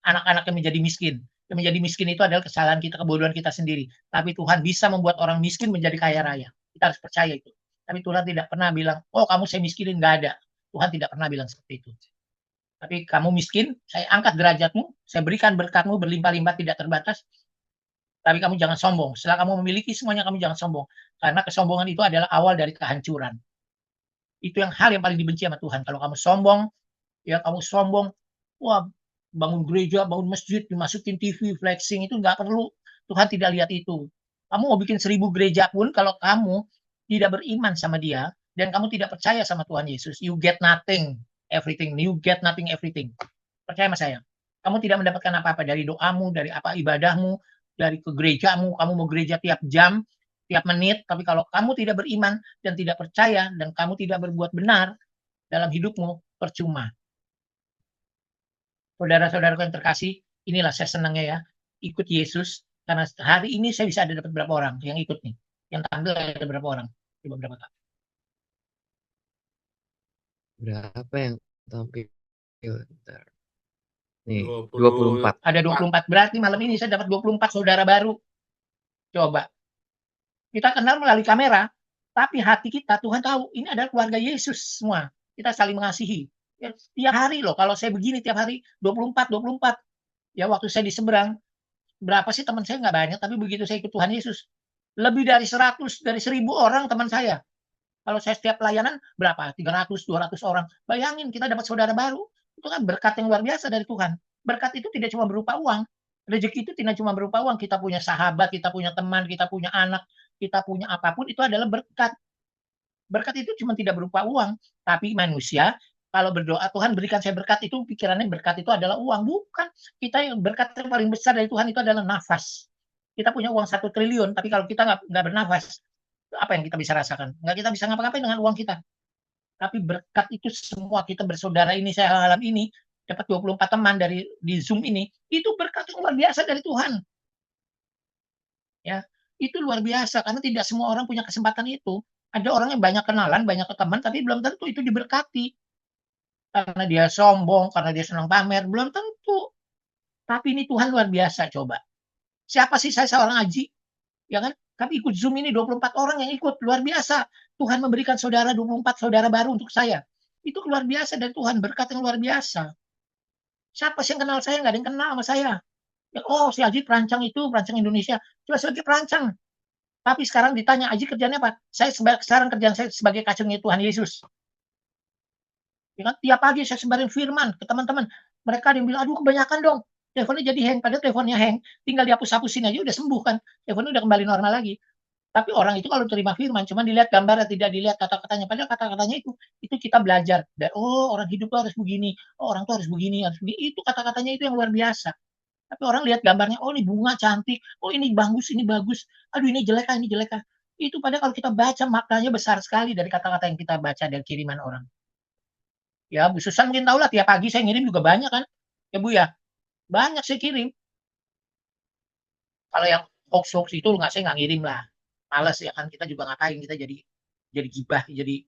anak-anaknya menjadi miskin. Yang menjadi miskin itu adalah kesalahan kita, kebodohan kita sendiri. Tapi Tuhan bisa membuat orang miskin menjadi kaya raya. Kita harus percaya itu. Tapi Tuhan tidak pernah bilang, oh kamu saya miskinin, nggak ada. Tuhan tidak pernah bilang seperti itu. Tapi kamu miskin, saya angkat derajatmu, saya berikan berkatmu berlimpah-limpah tidak terbatas. Tapi kamu jangan sombong. Setelah kamu memiliki semuanya, kamu jangan sombong. Karena kesombongan itu adalah awal dari kehancuran. Itu hal yang paling dibenci sama Tuhan. Kalau kamu sombong, ya kamu sombong, wah bangun gereja, bangun masjid, dimasukin TV, flexing, itu nggak perlu. Tuhan tidak lihat itu. Kamu mau bikin 1000 gereja pun, kalau kamu tidak beriman sama dia, dan kamu tidak percaya sama Tuhan Yesus, you get nothing, everything. You get nothing, everything. Percaya sama saya. Kamu tidak mendapatkan apa-apa dari doamu, dari apa ibadahmu, dari ke gerejamu. Kamu mau gereja tiap jam, tiap menit, tapi kalau kamu tidak beriman dan tidak percaya, dan kamu tidak berbuat benar dalam hidupmu, percuma. Saudara-saudaraku yang terkasih, inilah saya senangnya ya, ikut Yesus, karena hari ini saya bisa ada dapat berapa orang yang ikut nih. Yang tampil ada berapa orang? Coba berapa kali? Berapa yang tampil? Bentar. Nih, 24. Ada 24. Berarti malam ini saya dapat 24 saudara baru. Coba. Kita kenal melalui kamera, tapi hati kita, Tuhan tahu, ini adalah keluarga Yesus semua. Kita saling mengasihi. Ya, tiap hari loh, kalau saya begini tiap hari, 24. Ya, waktu saya di seberang, berapa sih teman saya? Nggak banyak, tapi begitu saya ikut Tuhan Yesus, lebih dari 100, dari 1000 orang teman saya. Kalau saya setiap pelayanan, berapa? 300, 200 orang. Bayangin, kita dapat saudara baru. Itu kan berkat yang luar biasa dari Tuhan. Berkat itu tidak cuma berupa uang. Rezeki itu tidak cuma berupa uang. Kita punya sahabat, kita punya teman, kita punya anak, kita punya apapun, itu adalah berkat. Berkat itu cuma tidak berupa uang. Tapi manusia, kalau berdoa, Tuhan berikan saya berkat, itu pikirannya berkat itu adalah uang. Bukan. Kita yang berkat yang paling besar dari Tuhan itu adalah nafas. Kita punya uang 1 triliun, tapi kalau kita nggak bernafas, apa yang kita bisa rasakan? Nggak kita bisa ngapa-ngapain dengan uang kita. Tapi berkat itu semua, kita bersaudara ini, saya malam ini dapat 24 teman di Zoom ini, itu berkat yang luar biasa dari Tuhan. Ya, itu luar biasa, karena tidak semua orang punya kesempatan itu. Ada orang yang banyak kenalan, banyak teman, tapi belum tentu itu diberkati. Karena dia sombong, karena dia senang pamer, belum tentu. Tapi ini Tuhan luar biasa, coba. Siapa sih saya seorang Aji? Ya kan? Tapi ikut Zoom ini 24 orang yang ikut, luar biasa. Tuhan memberikan 24 saudara baru untuk saya. Itu luar biasa dari Tuhan, berkat yang luar biasa. Siapa sih yang kenal saya? Nggak ada yang kenal sama saya. Ya, oh, si Aji perancang itu, perancang Indonesia. Cuma sebagai perancang. Tapi sekarang ditanya, Aji kerjanya apa? Sekarang kerjaan saya sebagai kacungnya Tuhan Yesus. Ya kan? Tiap pagi saya sebarin firman ke teman-teman. Mereka ada yang bilang, aduh kebanyakan dong. Teleponnya jadi hang. Padahal teleponnya hang. Tinggal dihapus-hapusin aja udah sembuh kan. Teleponnya udah kembali normal lagi. Tapi orang itu kalau terima firman, cuma dilihat gambarnya, tidak dilihat kata-katanya. Padahal kata-katanya itu kita belajar. Dan, oh, orang hidup tuh harus begini. Oh, orang tuh harus begini, harus begini. Itu kata-katanya itu yang luar biasa. Tapi orang lihat gambarnya, oh ini bunga cantik. Oh ini bagus, ini bagus. Aduh ini jelek, ini jelek. Itu padahal kalau kita baca maknanya besar sekali dari kata-kata yang kita baca dari kiriman orang. Ya, Bu Susan mungkin tahu lah, tiap pagi saya ngirim juga banyak kan. Ya Bu ya, banyak saya kirim. Kalau yang hoax-hoax itu saya nggak ngirim lah. Males ya kan, kita juga ngapain, kita jadi gibah, jadi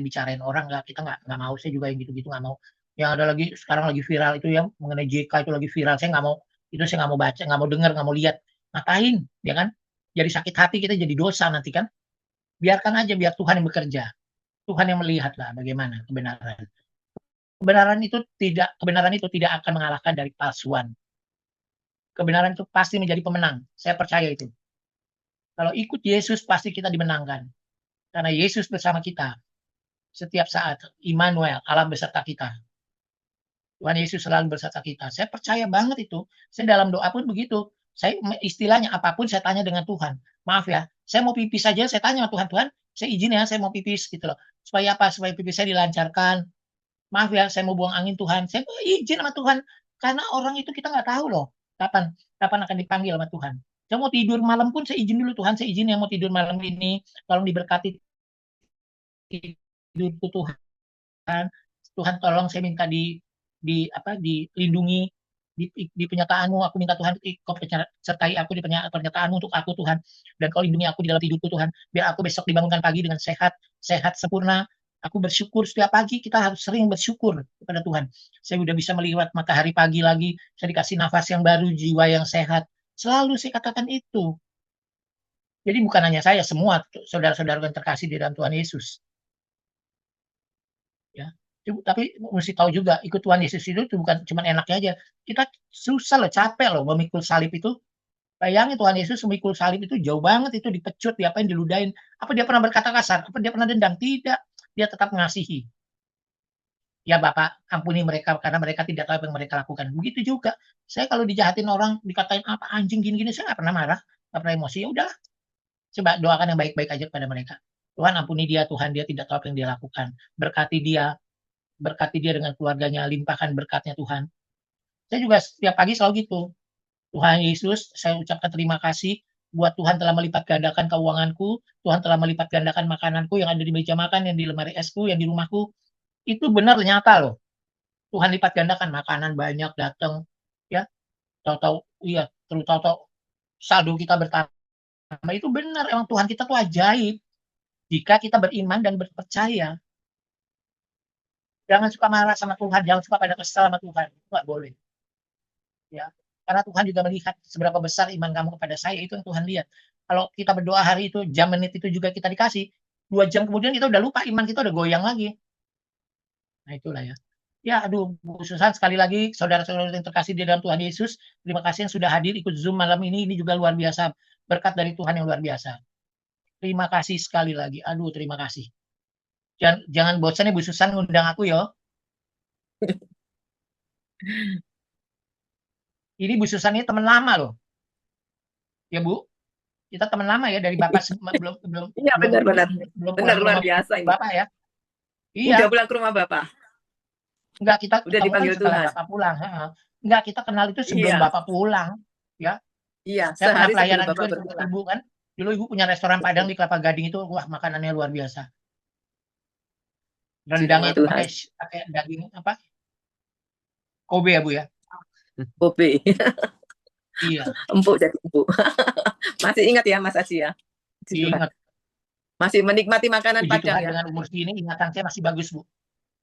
bicarain orang, kita nggak mau. Saya juga yang gitu-gitu nggak mau. Yang ada lagi, sekarang lagi viral itu yang mengenai JK itu lagi viral, saya nggak mau. Itu saya nggak mau baca, nggak mau dengar, nggak mau lihat. Ngapain, ya kan? Jadi sakit hati, kita jadi dosa nanti kan. Biarkan aja, biar Tuhan yang bekerja. Tuhan yang melihat lah bagaimana kebenaran. Kebenaran itu tidak akan mengalahkan dari palsuan. Kebenaran itu pasti menjadi pemenang. Saya percaya itu. Kalau ikut Yesus pasti kita dimenangkan. Karena Yesus bersama kita. Setiap saat. Immanuel, Allah beserta kita. Tuhan Yesus selalu beserta kita. Saya percaya banget itu. Saya dalam doa pun begitu. Saya istilahnya apapun saya tanya dengan Tuhan. Maaf ya, saya mau pipis saja, saya tanya sama Tuhan, saya izin ya, saya mau pipis gitu loh. Supaya apa? Supaya pipis saya dilancarkan. Maaf ya, saya mau buang angin Tuhan. Saya izin sama Tuhan. Karena orang itu kita nggak tahu loh. Kapan akan dipanggil sama Tuhan. Saya mau tidur malam pun saya izin dulu, Tuhan saya izin yang mau tidur malam ini, tolong diberkati tidurku Tuhan. Tuhan tolong saya minta dilindungi di penyataanmu. Aku minta Tuhan kau sertai aku di penyataanmu untuk aku Tuhan. Dan kau lindungi aku di dalam tidurku Tuhan. Biar aku besok dibangunkan pagi dengan sehat sempurna. Aku bersyukur setiap pagi, kita harus sering bersyukur kepada Tuhan. Saya udah bisa melihat matahari pagi lagi, saya dikasih nafas yang baru, jiwa yang sehat. Selalu saya katakan itu. Jadi bukan hanya saya, semua saudara-saudara yang terkasih di dalam Tuhan Yesus. Ya. Tapi mesti tahu juga, ikut Tuhan Yesus itu bukan cuma enaknya aja. Kita susah loh, capek loh memikul salib itu. Bayangin Tuhan Yesus memikul salib itu jauh banget, itu dipecut, diapain, diludahin. Apa dia pernah berkata kasar? Apa dia pernah dendam? Tidak. Dia tetap mengasihi. Ya Bapak, ampuni mereka karena mereka tidak tahu apa yang mereka lakukan. Begitu juga. Saya kalau dijahatin orang, dikatain apa anjing gini-gini, saya nggak pernah marah, nggak pernah emosi. Ya udahlah. Coba doakan yang baik-baik aja kepada mereka. Tuhan ampuni dia, Tuhan dia tidak tahu apa yang dia lakukan. Berkati dia dengan keluarganya, limpahkan berkatnya Tuhan. Saya juga setiap pagi selalu gitu. Tuhan Yesus, saya ucapkan terima kasih buat Tuhan telah melipat gandakan keuanganku, Tuhan telah melipat gandakan makananku yang ada di meja makan, yang di lemari esku, yang di rumahku. Itu benar nyata loh. Tuhan lipat gandakan makanan banyak datang, ya. Tahu-tahu iya, terus tahu-tahu saldo kita bertambah. Itu benar, emang Tuhan kita tuh ajaib. Jika kita beriman dan berpercaya. Jangan suka marah sama Tuhan, jangan suka pada kesal sama Tuhan. Itu nggak boleh. Ya. Karena Tuhan juga melihat seberapa besar iman kamu kepada saya, itu yang Tuhan lihat. Kalau kita berdoa hari itu, jam menit itu juga kita dikasih, 2 jam kemudian kita udah lupa, iman kita udah goyang lagi. Nah itulah ya. Ya aduh, Bu Susan, sekali lagi, saudara-saudara yang terkasih di dalam Tuhan Yesus, terima kasih yang sudah hadir ikut Zoom malam ini juga luar biasa. Berkat dari Tuhan yang luar biasa. Terima kasih sekali lagi. Aduh, terima kasih. Jangan bosan ya Bu Susan ngundang aku ya. Ini Bu Susan ini teman lama loh. Ya Bu, kita teman lama ya dari Bapak belum Iya benar-benar. Benar luar biasa ini. Bapak ya. Iya. Udah pulang ke rumah Bapak. Enggak, kita udah dipanggil setelah Tuhan. Bapak pulang. Enggak, kita kenal itu sebelum Bapak pulang. Ya. Iya, Saya pernah sehari pelayanan sebelum Bapak itu berpulang. Ibu kan. Dulu Ibu punya restoran Padang di Kelapa Gading itu, wah makanannya luar biasa. Rendangnya itu pakai daging apa? Kobe ya Bu ya? Kobe. Iya. Empuk jadi empuk. Masih ingat ya Mas Aji ya? Ingat. Masih menikmati makanan Puji Padang Tuhan, ya? dengan umur segini ingatan saya masih bagus Bu.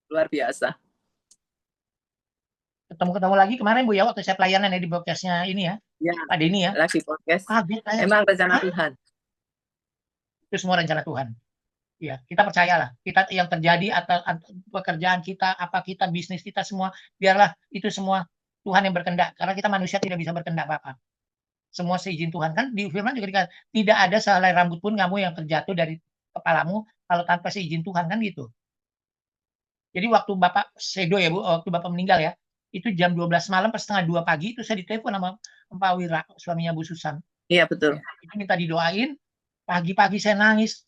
Luar biasa. Ketemu lagi kemarin Bu ya, waktu saya pelayanan ya di podcastnya ini ya. Ya, Pak Denny ya. lagi podcast. Kaget saya. Emang rencana Tuhan. Itu semua rencana Tuhan. Ya, kita percayalah. Kita yang terjadi atau pekerjaan kita, apa kita, bisnis kita semua, biarlah itu semua Tuhan yang berkehendak. Karena kita manusia tidak bisa berkehendak apa-apa. Semua seizin Tuhan. Kan di firman juga dikatakan, tidak ada sehelai rambut pun kamu yang terjatuh dari kepalamu kalau tanpa seizin Tuhan, kan gitu. Jadi waktu Bapak sedo ya Bu, waktu Bapak meninggal ya, itu jam 12 malam pas setengah 2 pagi itu saya ditelepon sama Pak Wira, suaminya Bu Susan. Iya betul. Itu minta didoain. Pagi-pagi saya nangis.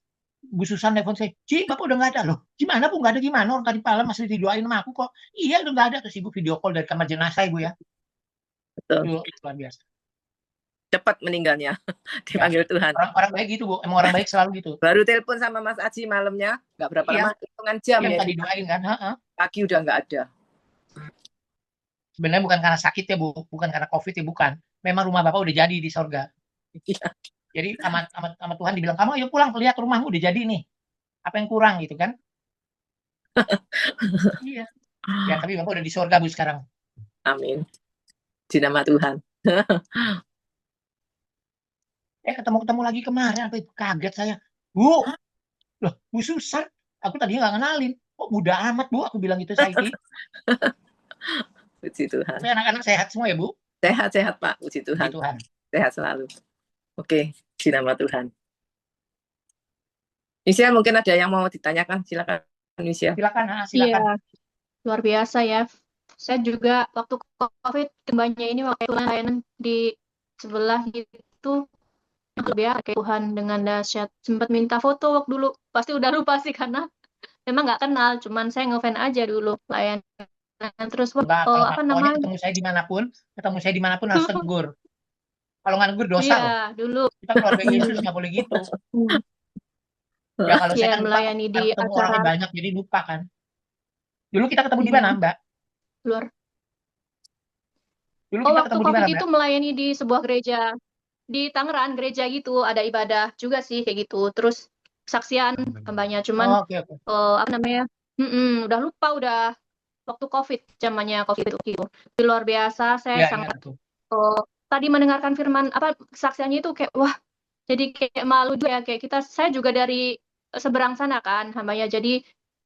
Bu Susan telepon saya, Ci, Bapak udah nggak ada loh. Gimana Bu, nggak ada gimana? Orang tadi malam masih didoain sama aku kok. Iya udah nggak ada. Terus Ibu video call dari kamar jenazah Ibu ya. Betul. Itu luar biasa. Cepat meninggalnya, dipanggil Tuhan. Orang baik gitu Bu, emang orang baik selalu gitu. Baru telepon sama Mas Aji malamnya, nggak berapa lama, hitungan jam yang ya. Tadi doain kan, Pagi udah nggak ada. Sebenarnya bukan karena sakit ya Bu, bukan karena COVID ya, bukan. Memang rumah Bapak udah jadi di sorga. Iya. Jadi sama Tuhan dibilang, kamu ayo pulang, lihat rumahmu udah jadi nih. Apa yang kurang gitu kan? Iya. Ya tapi Bapak udah di sorga Bu sekarang. Amin. Di nama Tuhan. Ketemu lagi kemarin, apa itu kaget saya. Bu, loh Bu Susan, aku tadinya nggak kenalin. Kok muda amat Bu, aku bilang gitu saya. Puji Tuhan. Tapi anak-anak sehat semua ya Bu? Sehat Pak, puji Tuhan. Puji Tuhan. Sehat selalu. Oke, di nama Tuhan. Michelle, mungkin ada yang mau ditanyakan, silakan Michelle. Silakan. Iya, luar biasa ya. Saya juga waktu COVID kembalinya ini waktu layanan di sebelah itu lebih kayak Tuhan dengan dahsyat. Sempat minta foto waktu dulu, pasti udah lupa sih karena memang nggak kenal, cuman saya ngefan aja dulu layanan terus apa namanya? namanya Ketemu saya dimanapun harus tegur. Kalau nganggur dosa loh. Iya, dulu. Kita keluarga Yesus nggak boleh gitu. Ya kalau saya Iya, kan lupa melayani di ketemu acara orangnya banyak jadi lupa kan. Dulu kita ketemu di mana, Mbak? luar. Dulu Oh, kita waktu ketemu di COVID mana, itu Mbak? melayani di sebuah gereja di Tangerang, gereja gitu, ada ibadah juga sih kayak gitu. Terus kesaksian banyak, cuman Oh, oke oke. apa namanya? Udah lupa udah waktu COVID, zamannya COVID itu gitu. Tapi luar biasa, saya Iya, iya sangat betul. tadi mendengarkan firman apa kesaksiannya itu kayak wah, jadi kayak malu juga ya kayak saya juga dari seberang sana kan hambanya. Jadi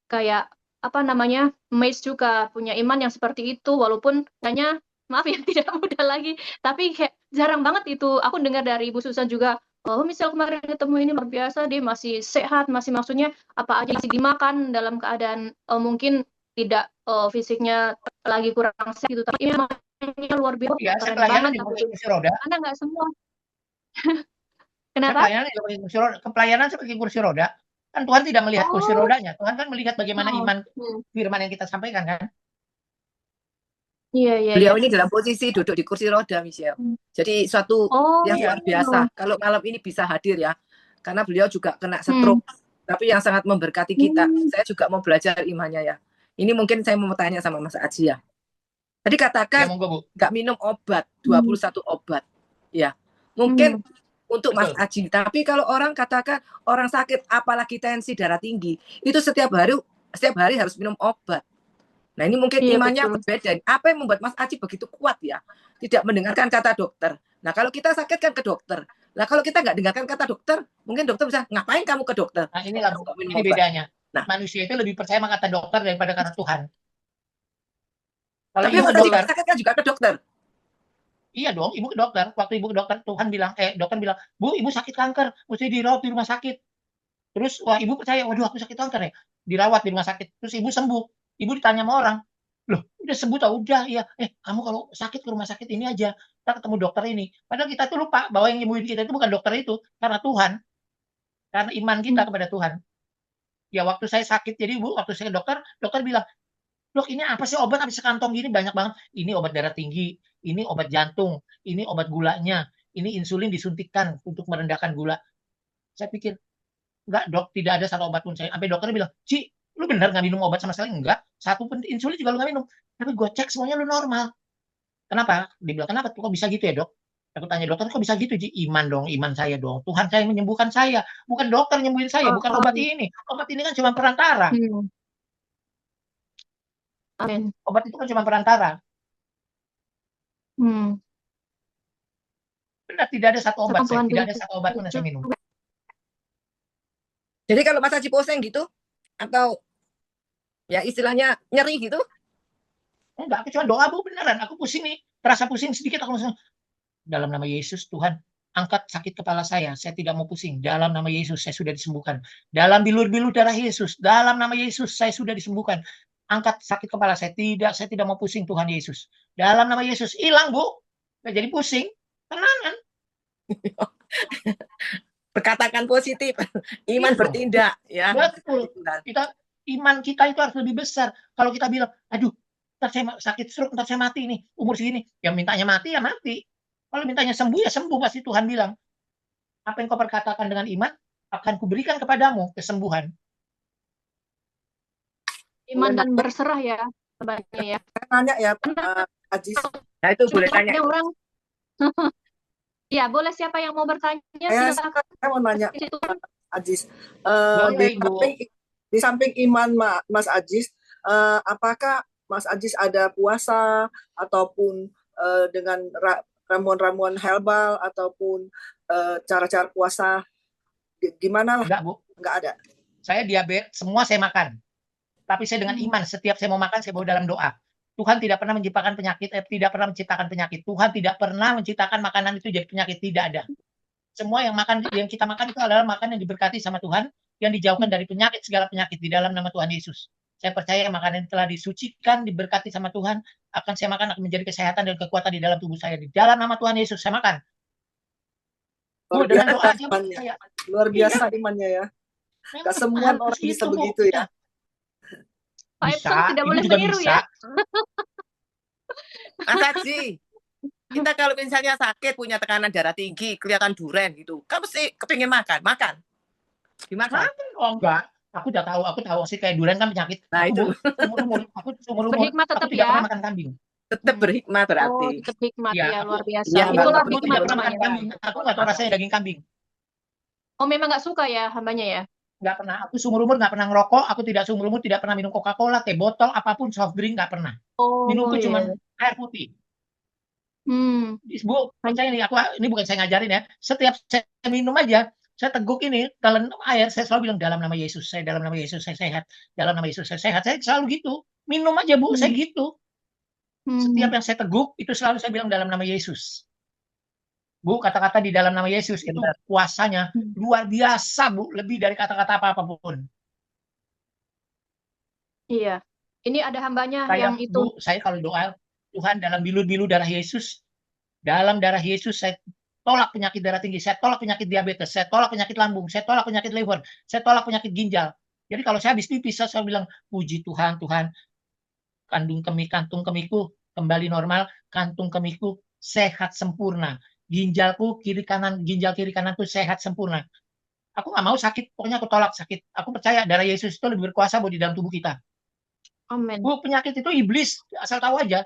kayak apa namanya? Amazed juga punya iman yang seperti itu walaupun kayaknya maaf ya tidak muda lagi, tapi kayak jarang banget itu. Aku dengar dari Ibu Susan juga, oh misal kemarin ketemu ini luar biasa, dia masih sehat, masih maksudnya apa aja masih dimakan dalam keadaan mungkin tidak fisiknya lagi kurang sehat gitu, tapi imannya luar biasa, Iya, saya keren pelayanan banget juga aku pakai tuh. kursi roda. Karena nggak semua. Saya Kenapa? pelayanan juga pakai kursi roda. Ke pelayanan saya pakai kursi roda. Kan Tuhan tidak melihat kursi Oh, rodanya. Tuhan kan melihat bagaimana oh, iman firman yang kita sampaikan kan. iya iya iya. Beliau ini dalam posisi duduk di kursi roda, Michelle. Jadi suatu Oh, yang Iya. luar biasa. Kalau malam ini bisa hadir ya, karena beliau juga kena stroke, tapi yang sangat memberkati kita. Saya juga mau belajar imannya ya. Ini mungkin saya mau tanya sama Mas Aji ya. Tadi Ya katakan monggo, Bu. nggak minum obat, 21 obat. Ya, mungkin untuk Mas Betul. Aji. Tapi kalau orang katakan orang sakit, apalagi tensi darah tinggi, itu setiap hari harus minum obat. Nah, ini mungkin Iya, imannya betul. berbeda. Apa yang membuat Mas Aji begitu kuat ya? Tidak mendengarkan kata dokter. Nah, kalau kita sakit kan ke dokter. Nah, kalau kita nggak dengarkan kata dokter, mungkin dokter bisa, ngapain kamu ke dokter? Nah, inilah Kamu nggak minum ini obat. bedanya. Nah, Manusia itu lebih percaya sama kata dokter daripada kata Tuhan. Kalau tapi ibu Mas ke Aji dokter, sakit kan juga ke dokter. iya dong, ibu ke dokter. Waktu ibu ke dokter, Tuhan bilang, dokter bilang, Bu, ibu sakit kanker, mesti dirawat di rumah sakit. Terus, wah ibu percaya, waduh aku sakit kanker ya, dirawat di rumah sakit. Terus ibu sembuh. Ibu ditanya sama orang, loh udah sembuh tau? Udah, iya. Kamu kalau sakit ke rumah sakit ini aja, kita ketemu dokter ini. Padahal kita tuh lupa bahwa yang nyembuhin kita itu bukan dokter itu, karena Tuhan. Karena iman kita kepada Tuhan. Ya waktu saya sakit, jadi Bu, waktu saya ke dokter, dokter bilang, Dok, ini apa sih obat habis sekantong gini banyak banget. Ini obat darah tinggi, ini obat jantung, ini obat gulanya, ini insulin disuntikkan untuk merendahkan gula. Saya pikir, enggak dok, tidak ada satu obat pun. Sampai dokternya bilang, Ci, lu benar nggak minum obat sama sekali? Enggak, satu pun insulin juga lu nggak minum. Tapi gue cek semuanya lu normal. Kenapa? Dia bilang, kenapa? Kok bisa gitu ya dok? Aku tanya dokter, kok bisa gitu? Ji? Iman dong, iman saya dong. Tuhan saya menyembuhkan saya. Bukan dokter nyembuhin saya, bukan obat ini. Obat ini kan cuma perantara. Amin. Obat itu kan cuma perantara. Benar, tidak ada satu obat. Tidak ada satu obat pun yang saya minum. Jadi kalau Mas Aji pusing gitu, atau ya istilahnya nyeri gitu? Enggak, aku cuma doa, Bu, beneran. Aku pusing nih, terasa pusing sedikit, aku langsung, dalam nama Yesus, Tuhan, angkat sakit kepala saya tidak mau pusing. Dalam nama Yesus, saya sudah disembuhkan. Dalam bilur-bilur darah Yesus, dalam nama Yesus, saya sudah disembuhkan. Angkat sakit kepala saya tidak mau pusing, Tuhan Yesus. Dalam nama Yesus, hilang, Bu. Nggak jadi pusing, tenangan. Berkatakan positif, iman Gitu. bertindak, ya. Betul. Iman kita itu harus lebih besar. Kalau kita bilang, aduh, ntar saya sakit stroke, ntar saya mati nih, umur segini. Yang mintanya mati, ya mati. Kalau mintanya sembuh, ya sembuh. Pasti Tuhan bilang, apa yang kau perkatakan dengan iman, akan kuberikan kepadamu kesembuhan. Iman dan berserah ya, sebaiknya ya. Tanya ya, Ajis. Nah, itu boleh tanya. Orang. Ya, boleh siapa yang mau bertanya? Saya mau nanya, Ajis. Boleh, Ibu. Di samping iman Mas Ajis, apakah Mas Ajis ada puasa ataupun dengan ramuan-ramuan herbal ataupun cara-cara puasa? Gimana lah? Enggak, Bu. Enggak ada. Saya diabetes, semua saya makan. Tapi saya dengan iman, setiap saya mau makan, saya bawa dalam doa. Tuhan tidak pernah menciptakan penyakit, tidak pernah menciptakan penyakit. Tuhan tidak pernah menciptakan makanan itu jadi penyakit, tidak ada. Semua yang kita makan itu adalah makanan yang diberkati sama Tuhan, yang dijauhkan dari penyakit, segala penyakit di dalam nama Tuhan Yesus. Saya percaya makanan yang telah disucikan, diberkati sama Tuhan, akan saya makan, akan menjadi kesehatan dan kekuatan di dalam tubuh saya. Di dalam nama Tuhan Yesus, saya makan. Dengan doa aja, saya. Luar biasa imannya ya. Gak semua orang bisa begitu ya. Pak Epson tidak boleh juga meniru bisa. ya. Mas Aji, Kita kalau misalnya sakit, punya tekanan darah tinggi, kelihatan duren gitu, kan mesti kepingin makan, dimakan. Oh enggak, aku tahu sih kayak durian kan penyakit. Nah Aku itu seumur umur Berhikmat aku tetap tidak ya. pernah makan kambing. tetap berhikmat Oh, berarti. tetap hikmat Iya, ya, aku luar biasa. Iya, Itulah Mbak, aku tidak hikmat pernah makan namanya. kambing. Aku nggak tahu rasanya daging kambing. Oh, memang nggak suka ya hambanya ya? Nggak pernah. Aku seumur umur nggak pernah ngerokok. Aku tidak seumur umur tidak pernah minum Coca-Cola, teh botol, apapun soft drink nggak pernah. Minumku Oh cuma iya. air putih. Bu, Hanya- percaya nih, ini bukan saya ngajarin ya. Setiap saya minum aja, saya teguk ini telan air, saya selalu bilang dalam nama Yesus, saya dalam nama Yesus saya sehat, dalam nama Yesus saya sehat. Saya selalu gitu. Minum aja Bu, saya gitu. Setiap yang saya teguk itu selalu saya bilang dalam nama Yesus. Bu, kata-kata di dalam nama Yesus itu kuasanya luar biasa, Bu, lebih dari kata-kata apapun. Iya. Ini ada hambanya Saya, yang itu. Bu, saya kalau doa, Tuhan dalam bilu-bilu darah Yesus, dalam darah Yesus saya tolak penyakit darah tinggi, saya tolak penyakit diabetes, saya tolak penyakit lambung, saya tolak penyakit liver, saya tolak penyakit ginjal. Jadi kalau saya habis pipis, saya bilang, puji Tuhan, Tuhan, kantung kemiku kembali normal, kantung kemiku sehat sempurna, ginjal kiri kananku sehat sempurna. Aku nggak mau sakit, pokoknya aku tolak sakit. Aku percaya darah Yesus itu lebih berkuasa Bu di dalam tubuh kita. Amin. Bu, penyakit itu iblis, asal tahu aja.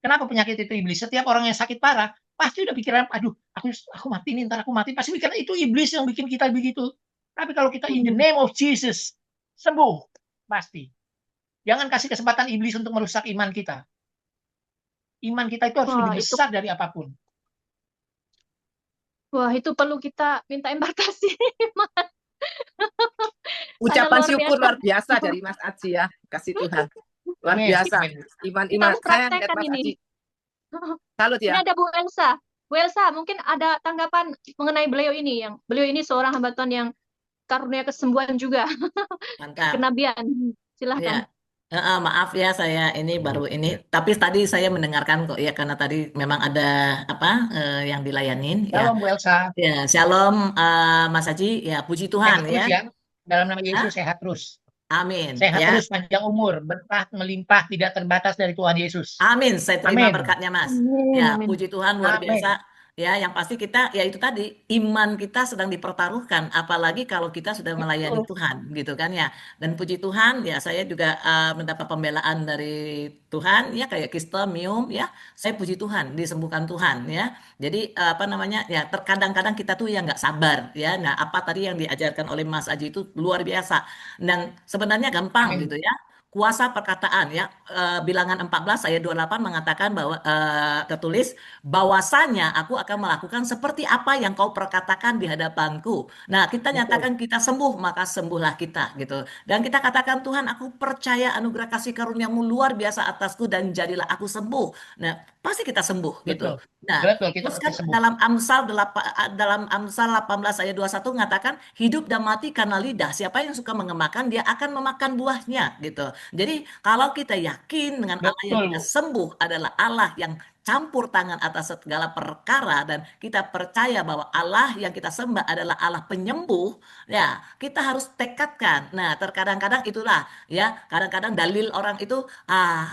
Kenapa penyakit itu iblis? Setiap orang yang sakit parah, pasti udah pikiran, aduh, aku mati nih, ntar aku mati. Pasti pikiran itu iblis yang bikin kita begitu. Tapi kalau kita in the name of Jesus, sembuh. Pasti. Jangan kasih kesempatan iblis untuk merusak iman kita. Iman kita itu harus lebih besar dari apapun. Wah, itu perlu kita minta embarkasi. Ucapan luar syukur biasa. luar biasa dari Mas Aji ya, kasih Tuhan. Luar Amin. biasa. Amin. Iman Kita harus saya lihat praktekkan Mas ini. Aji. Salut Ini ya. ada Bu Elsa. Bu Elsa, mungkin ada tanggapan mengenai beliau ini, yang beliau ini seorang hamba Tuhan yang karunia kesembuhan juga, Mantap. kenabian. Ya. Silahkan. Maaf ya saya ini baru ini, tapi tadi saya mendengarkan kok ya karena tadi memang ada yang dilayanin ya. Shalom Bu Elsa. Ya, shalom Mas Haji. Ya, puji Tuhan Sehat terus ya. ya. Dalam nama Yesus sehat terus. Amin. Sehat Ya. terus, panjang umur, berkah melimpah, tidak terbatas dari Tuhan Yesus. Amin. Saya terima Amin. berkatnya Mas. Amin, Ya, amin. puji Tuhan luar Amin. biasa. Ya, yang pasti kita ya itu tadi iman kita sedang dipertaruhkan, apalagi kalau kita sudah melayani Tuhan, gitu kan ya. Dan puji Tuhan, ya saya juga mendapat pembelaan dari Tuhan, ya kayak Mium, ya saya puji Tuhan disembuhkan Tuhan, ya. Jadi ya terkadang-kadang kita tuh ya nggak sabar, ya. Nah apa tadi yang diajarkan oleh Mas Aji itu luar biasa dan sebenarnya gampang Amin. gitu ya. Kuasa perkataan ya, bilangan 14 ayat 28 mengatakan bahwa tertulis bahwasanya aku akan melakukan seperti apa yang kau perkatakan di hadapanku. Nah, kita nyatakan kita sembuh, maka sembuhlah kita gitu. Dan kita katakan Tuhan, aku percaya anugerah kasih karuniamu luar biasa atasku dan jadilah aku sembuh. Nah, pasti kita sembuh gitu. Betul. Nah, Betul, kita terus pasti kan sembuh. dalam Amsal 18 ayat 21 mengatakan hidup dan mati karena lidah. Siapa yang suka mengemakan dia akan memakan buahnya gitu. Jadi kalau kita yakin dengan Allah yang kita Betul. sembuh adalah Allah yang campur tangan atas segala perkara dan kita percaya bahwa Allah yang kita sembah adalah Allah penyembuh, ya kita harus tekadkan. Nah, terkadang-kadang itulah ya, kadang-kadang dalil orang itu,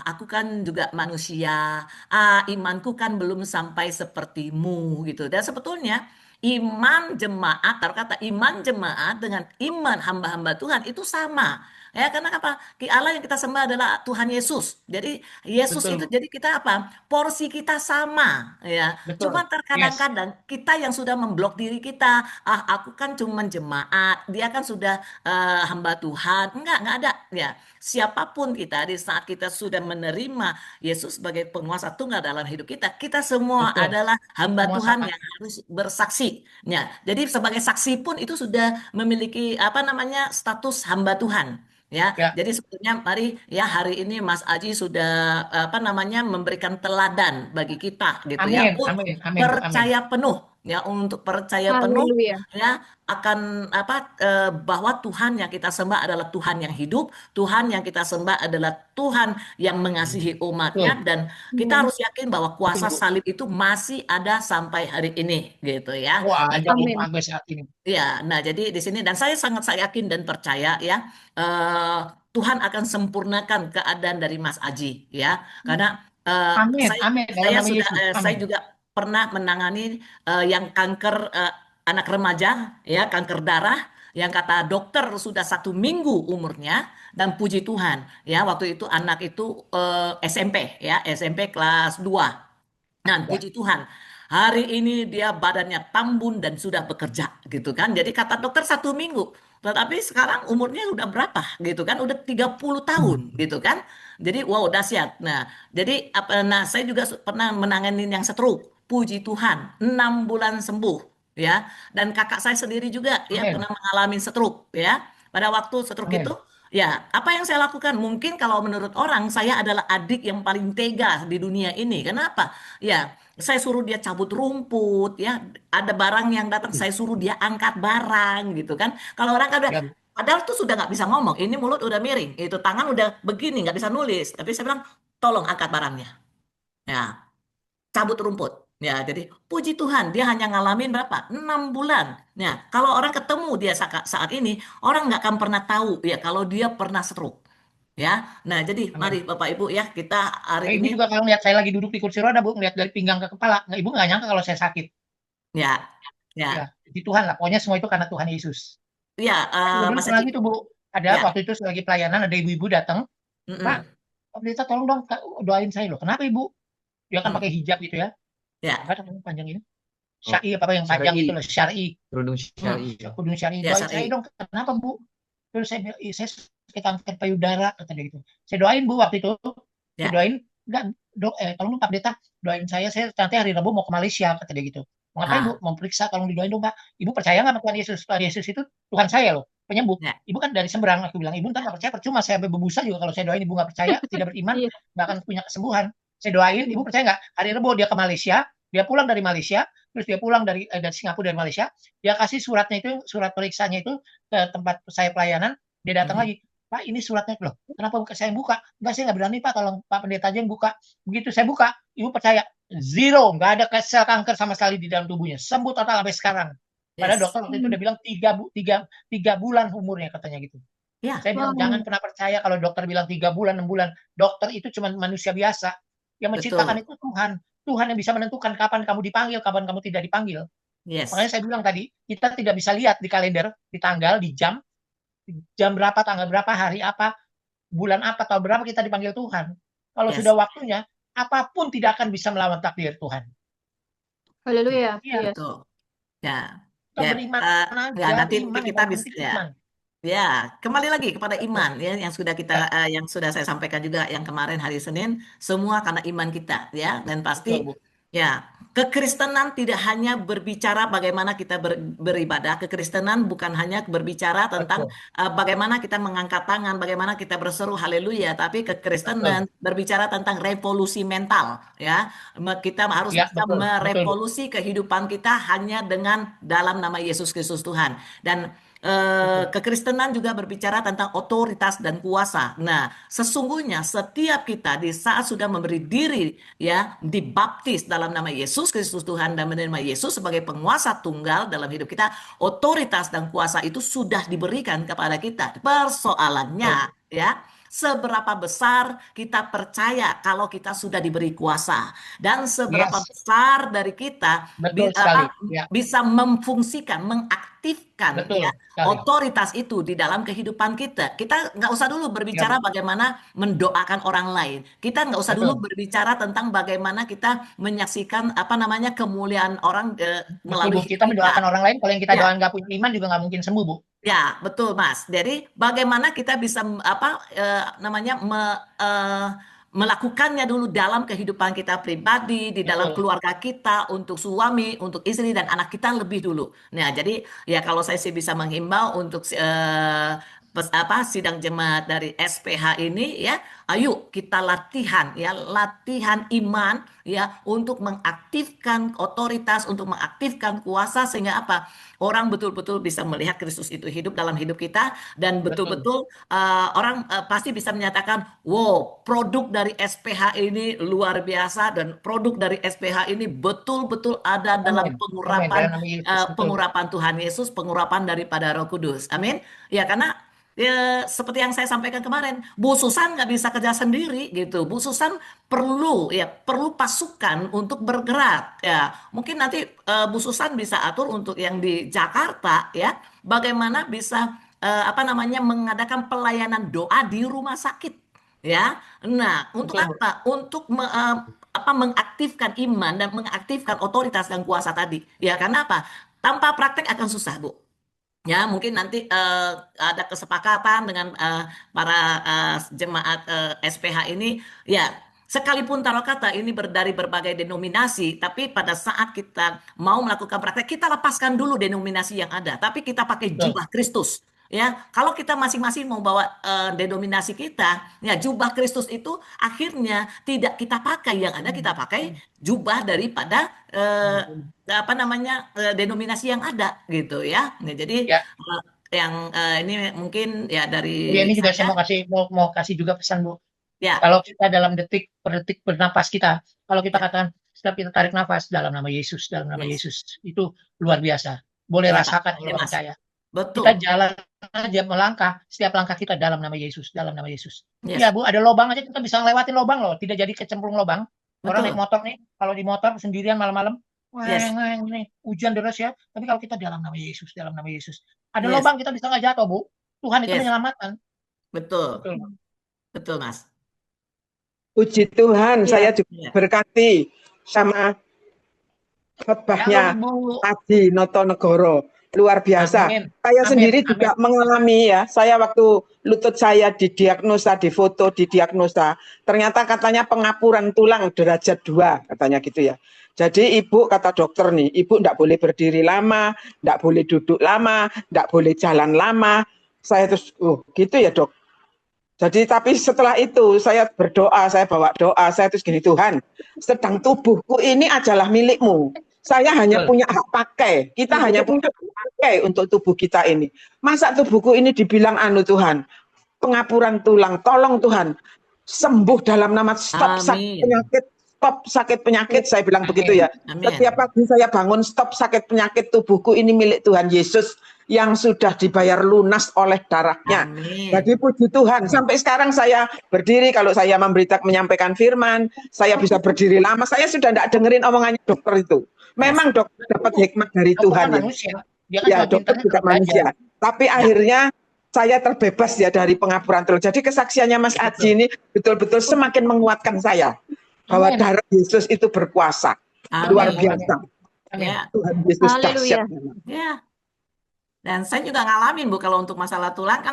aku kan juga manusia, imanku kan belum sampai sepertimu gitu. Dan sebetulnya iman jemaat, taruh kata iman jemaat dengan iman hamba-hamba Tuhan itu sama. Ya, karena apa? Allah yang kita sembah adalah Tuhan Yesus. Jadi Yesus Betul, itu Bu. jadi kita apa? Porsi kita sama, ya. Betul. Cuma Yes. terkadang-kadang kita yang sudah memblok diri kita, aku kan cuma jemaat, dia kan sudah hamba Tuhan. Enggak ada, ya. Siapapun kita di saat kita sudah menerima Yesus sebagai penguasa tunggal dalam hidup kita, kita semua Betul. adalah hamba Semua Tuhan sama. yang harus bersaksi. Ya, jadi sebagai saksi pun itu sudah memiliki status hamba Tuhan. Ya, Ya. jadi sebetulnya mari ya hari ini Mas Aji sudah memberikan teladan bagi kita gitu ya. Amin. untuk Amin. Amin. Bu. Amin. percaya penuh ya, untuk percaya penuh Haleluya. ya akan bahwa Tuhan yang kita sembah adalah Tuhan yang hidup, Tuhan yang kita sembah adalah Tuhan yang mengasihi umatnya Betul. dan kita harus yakin bahwa kuasa Betul, Bu. salib itu masih ada sampai hari ini gitu ya. Wah, Nah, jauh Amin. sampai saat ini. ya, nah jadi di sini dan saya sangat yakin dan percaya ya, Tuhan akan sempurnakan keadaan dari Mas Aji ya, karena Amin, saya amin. Dalam nama Yesus, saya amin. juga pernah menangani yang kanker anak remaja, ya kanker darah, yang kata dokter sudah 1 minggu umurnya, dan puji Tuhan, ya waktu itu anak itu SMP, ya SMP kelas 2. Nah, puji Tuhan, hari ini dia badannya tambun dan sudah bekerja, gitu kan. Jadi kata dokter 1 minggu, tetapi sekarang umurnya udah berapa, gitu kan? Udah 30 tahun, gitu kan. Jadi wow dahsyat. Nah, jadi nah saya juga pernah menangani yang stroke. Puji Tuhan, 6 bulan sembuh, ya. Dan kakak saya sendiri juga ya Amin, pernah mengalami stroke, ya. Pada waktu stroke itu, amin. ya, apa yang saya lakukan? Mungkin kalau menurut orang, saya adalah adik yang paling tega di dunia ini. Kenapa? Ya, saya suruh dia cabut rumput, ya. Ada barang yang datang, saya suruh dia angkat barang, gitu kan. Kalau orang kan udah, Ya, padahal tuh sudah nggak bisa ngomong. Ini mulut udah miring, itu tangan udah begini, nggak bisa nulis. Tapi saya bilang, tolong angkat barangnya. Ya, cabut rumput. Ya, jadi puji Tuhan, dia hanya ngalamin berapa? 6 bulan. Ya, kalau orang ketemu dia saat ini, orang nggak akan pernah tahu ya kalau dia pernah stroke. Ya, nah jadi mari amin. Bapak Ibu ya kita hari Ibu ini juga kalau lihat saya lagi duduk di kursi roda, Bu, ngeliat dari pinggang ke kepala, Ibu nggak nyangka kalau saya sakit. ya, Ya, ya, puji Tuhan lah. Pokoknya semua itu karena Tuhan Yesus. ya, Saya juga dulu Mas pernah Haji, gitu, Bu. Ada ya, waktu itu lagi pelayanan, ada ibu-ibu datang, Pak, mm-mm, Pak Pendeta tolong dong doain saya loh. Kenapa Ibu? Dia kan mm, pakai hijab gitu ya. ya, Apa namanya panjang ini? Oh, Syai apa yang panjang itu syar'i, loh, syar'i. kerudung mm, syar'i. Kudung syar'i ya doain saya Syari, dong. Kenapa Bu? Terus saya bilang, saya sakit kanker payudara kata dia gitu. Saya doain Bu waktu itu. Saya ya, doain enggak dok tolong dong Pak Pendeta doain saya nanti hari Rabu mau ke Malaysia kata dia gitu. Mau ngapain Bu? ah, Mau periksa tolong didoain dong Pak. Ibu percaya nggak sama Tuhan Yesus? Tuhan Yesus itu Tuhan saya loh, penyembuh. ya, Ibu kan dari seberang, aku bilang, ibu ntar nggak percaya, percuma saya berbusa juga kalau saya doain ibu nggak percaya, tidak beriman, Iya. nggak akan punya kesembuhan. Saya doain, ibu percaya nggak? Hari Rabu dia ke Malaysia, dia pulang dari Malaysia, terus dia pulang dari Singapura dari Malaysia, dia kasih suratnya itu, surat periksanya itu ke tempat saya pelayanan, dia datang mhm, lagi, Pak ini suratnya loh, kenapa saya yang buka? Enggak, saya nggak berani Pak, tolong Pak Pendeta aja yang buka. Begitu saya buka, ibu percaya, zero, nggak ada sel kanker sama sekali di dalam tubuhnya, sembuh total sampai sekarang. Padahal yes, dokter waktu itu udah bilang 3 bulan umurnya katanya gitu. ya, Saya bilang jangan pernah percaya kalau dokter bilang 3 bulan, 6 bulan. Dokter itu cuma manusia biasa. Yang menciptakan betul, itu Tuhan. Tuhan yang bisa menentukan kapan kamu dipanggil, kapan kamu tidak dipanggil. yes, Makanya saya bilang tadi, kita tidak bisa lihat di kalender, di tanggal, di jam berapa, tanggal berapa, hari apa, bulan apa, tahun berapa kita dipanggil Tuhan. Kalau sudah yes, waktunya, apapun tidak akan bisa melawan takdir Tuhan. Haleluya. Iya, Yes. betul, ya, kita ya, beriman ya aja, nanti iman yang kita paling bisa, penting ya. iman. Ya, kembali lagi kepada Betul. iman ya yang sudah kita Ya, yang sudah saya sampaikan juga yang kemarin hari Senin, semua karena iman kita ya dan pasti betul Bu. ya kekristenan tidak hanya berbicara bagaimana kita beribadah, kekristenan bukan hanya berbicara tentang Betul. bagaimana kita mengangkat tangan, bagaimana kita berseru haleluya, tapi kekristenan Betul. berbicara tentang revolusi mental ya. Kita harus Ya, bisa betul. Betul Bu. merevolusi kehidupan kita hanya dengan dalam nama Yesus Kristus Tuhan. Dan Betul. kekristenan juga berbicara tentang otoritas dan kuasa. Nah, sesungguhnya setiap kita di saat sudah memberi diri ya dibaptis dalam nama Yesus Kristus Tuhan dan menerima Yesus sebagai penguasa tunggal dalam hidup kita, otoritas dan kuasa itu sudah diberikan kepada kita. Persoalannya ya, seberapa besar kita percaya kalau kita sudah diberi kuasa dan seberapa Yes, besar dari kita betul sekali. Ya, bisa memfungsikan, mengaktifkan betul ya sekali. otoritas itu di dalam kehidupan kita. Kita nggak usah dulu Ya, berbicara Bu. bagaimana mendoakan orang lain. Kita nggak usah dulu Betul. berbicara tentang bagaimana kita menyaksikan apa namanya kemuliaan orang Betul, melalui Bu. hidup Kita kita. mendoakan orang lain, kalau yang kita Ya, doakan nggak punya iman juga nggak mungkin sembuh, Bu. ya, betul, Mas. Jadi bagaimana kita bisa apa namanya melakukannya dulu dalam kehidupan kita pribadi, di dalam Betul. keluarga kita, untuk suami, untuk istri dan anak kita lebih dulu. Nah, jadi ya kalau saya sih bisa menghimbau untuk apa sidang jemaat dari SPH ini ya, ayo kita latihan ya, latihan iman ya untuk mengaktifkan otoritas, untuk mengaktifkan kuasa sehingga apa? Orang betul-betul bisa melihat Kristus itu hidup dalam hidup kita dan Betul. betul-betul orang pasti bisa menyatakan, wow, produk dari SPH ini luar biasa dan produk dari SPH ini betul-betul ada dalam Amin. Amin. pengurapan Dalam nama Yesus. Betul, Bu. pengurapan Tuhan Yesus, pengurapan daripada Roh Kudus. Amin. Ya, karena ya seperti yang saya sampaikan kemarin, Bu Susan nggak bisa kerja sendiri gitu. Bu Susan perlu pasukan untuk bergerak ya. Mungkin nanti Bu Susan bisa atur untuk yang di Jakarta ya, bagaimana bisa mengadakan pelayanan doa di rumah sakit ya. Nah, untuk Betul, Bu. apa? Untuk mengaktifkan iman dan mengaktifkan otoritas dan kuasa tadi. Ya, karena apa? Tanpa praktek akan susah, Bu. Ya, mungkin nanti ada kesepakatan dengan para jemaat SPH ini, ya, sekalipun taruh kata ini dari berbagai denominasi, tapi pada saat kita mau melakukan praktek, kita lepaskan dulu denominasi yang ada, tapi kita pakai Betul. jubah Kristus. Ya, kalau kita masing-masing mau bawa denominasi kita, ya jubah Kristus itu akhirnya tidak kita pakai, yang ada kita pakai jubah daripada denominasi yang ada gitu ya. Nah, jadi Ya. yang ini mungkin ya dari Ini juga saya, saya mau kasih juga pesan, Bu. ya, Kalau kita dalam detik per detik bernapas kita, kalau kita Ya. katakan setiap kita tarik nafas dalam nama Yesus, dalam nama Yes. Yesus, itu luar biasa. Boleh Ya, rasakan, boleh Mas. percaya. Betul. Kita jalan aja melangkah, setiap langkah kita dalam nama Yesus, dalam nama Yesus. Yes. Ya, Bu, ada lubang aja kita bisa ngelewatin lubang loh, tidak jadi kecemplung lubang. Orang Betul. naik motor nih, kalau di motor sendirian malam-malam, Yes. nih, hujan deras ya. Tapi kalau kita dalam nama Yesus, dalam nama Yesus, ada Yes. lubang kita bisa nggak jatuh, Bu. Tuhan itu Yes. menyelamatkan. Betul. Betul. Betul, Mas. Puji Tuhan, Iya, saya juga iya. berkati sama khotbahnya Bu. Haji Notonegoro. Luar biasa. Amin. Saya Amin. sendiri Amin. juga mengalami ya. Saya waktu lutut saya didiagnosa, difoto, didiagnosa. Ternyata katanya pengapuran tulang derajat 2, katanya gitu ya. Jadi ibu, kata dokter nih, ibu enggak boleh berdiri lama, enggak boleh duduk lama, enggak boleh jalan lama. Saya terus, gitu ya dok. Jadi tapi setelah itu saya berdoa, saya bawa doa, saya terus gini, Tuhan, sedang tubuhku ini adalah milikmu. Saya hanya punya hak pakai. Kita hanya punya hak pakai untuk tubuh kita ini. Masa tubuhku ini dibilang Tuhan, pengapuran tulang, tolong Tuhan, sembuh dalam nama, stop sakit penyakit, stop sakit penyakit, saya bilang begitu ya. Amin. Setiap pagi saya bangun, stop sakit penyakit, tubuhku ini milik Tuhan Yesus yang sudah dibayar lunas oleh darahnya. Amin. Jadi puji Tuhan, sampai sekarang saya berdiri, kalau saya menyampaikan firman, saya bisa berdiri lama, saya sudah tidak dengerin omongannya dokter itu. Memang dokter dapat hikmat dari Dokter Tuhan kan ya. manusia. Dia kan Ya, cuma dokter pintarnya juga belajar. manusia. Tapi akhirnya saya terbebas ya dari pengapuran tulang. Jadi kesaksiannya Mas Aji ini betul-betul semakin menguatkan saya bahwa Amin. darah Yesus itu berkuasa. Luar Amin. biasa. Amin. Ya. Tuhan Yesus Haleluya. dahsyat. Ya. Dan saya juga ngalamin Bu, kalau untuk masalah tulang kan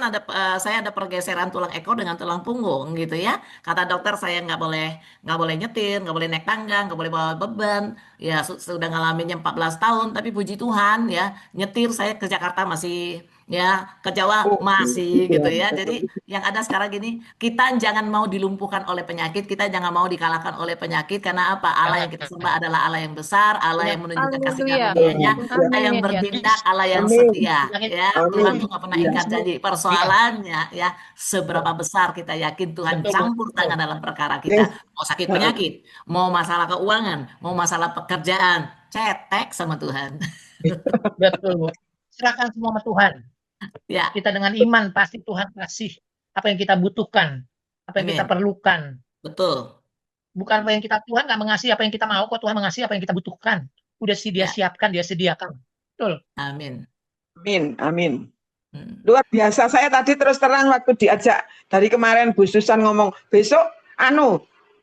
saya ada pergeseran tulang ekor dengan tulang punggung gitu ya. Kata dokter saya nggak boleh nyetir, nggak boleh naik tangga, nggak boleh bawa beban. Ya sudah ngalaminnya 14 tahun, tapi puji Tuhan ya, nyetir saya ke Jakarta masih, ya ke Jawa masih gitu ya. Jadi yang ada sekarang gini, kita jangan mau dilumpuhkan oleh penyakit, kita jangan mau dikalahkan oleh penyakit, karena apa? Allah yang kita sembah adalah Allah yang besar, Allah yang menunjukkan kasih Haleluya. karunia-Nya, Allah yang Amin, ya. bertindak, Allah yang Amin. setia. Ya, Amin. Tuhan tuh nggak pernah Iya. ingkar janji. Persoalannya ya, seberapa besar kita yakin Tuhan Betul, Bu. campur tangan dalam perkara kita. Mau sakit penyakit, mau masalah keuangan, mau masalah pekerjaan, cetek sama Tuhan. Betul, Bu. Serahkan semua sama Tuhan. Ya, Kita dengan iman pasti Tuhan kasih apa yang kita butuhkan, apa yang kita Amin. perlukan. betul. Bukan apa yang kita, Tuhan nggak mengasih apa yang kita mau, kok Tuhan mengasih apa yang kita butuhkan. Udah dia Ya. siapkan, dia sediakan. Betul. Amin. Amin. Amin. Hmm. Luar biasa. Saya tadi terus terang waktu diajak dari kemarin Bu Susan ngomong, besok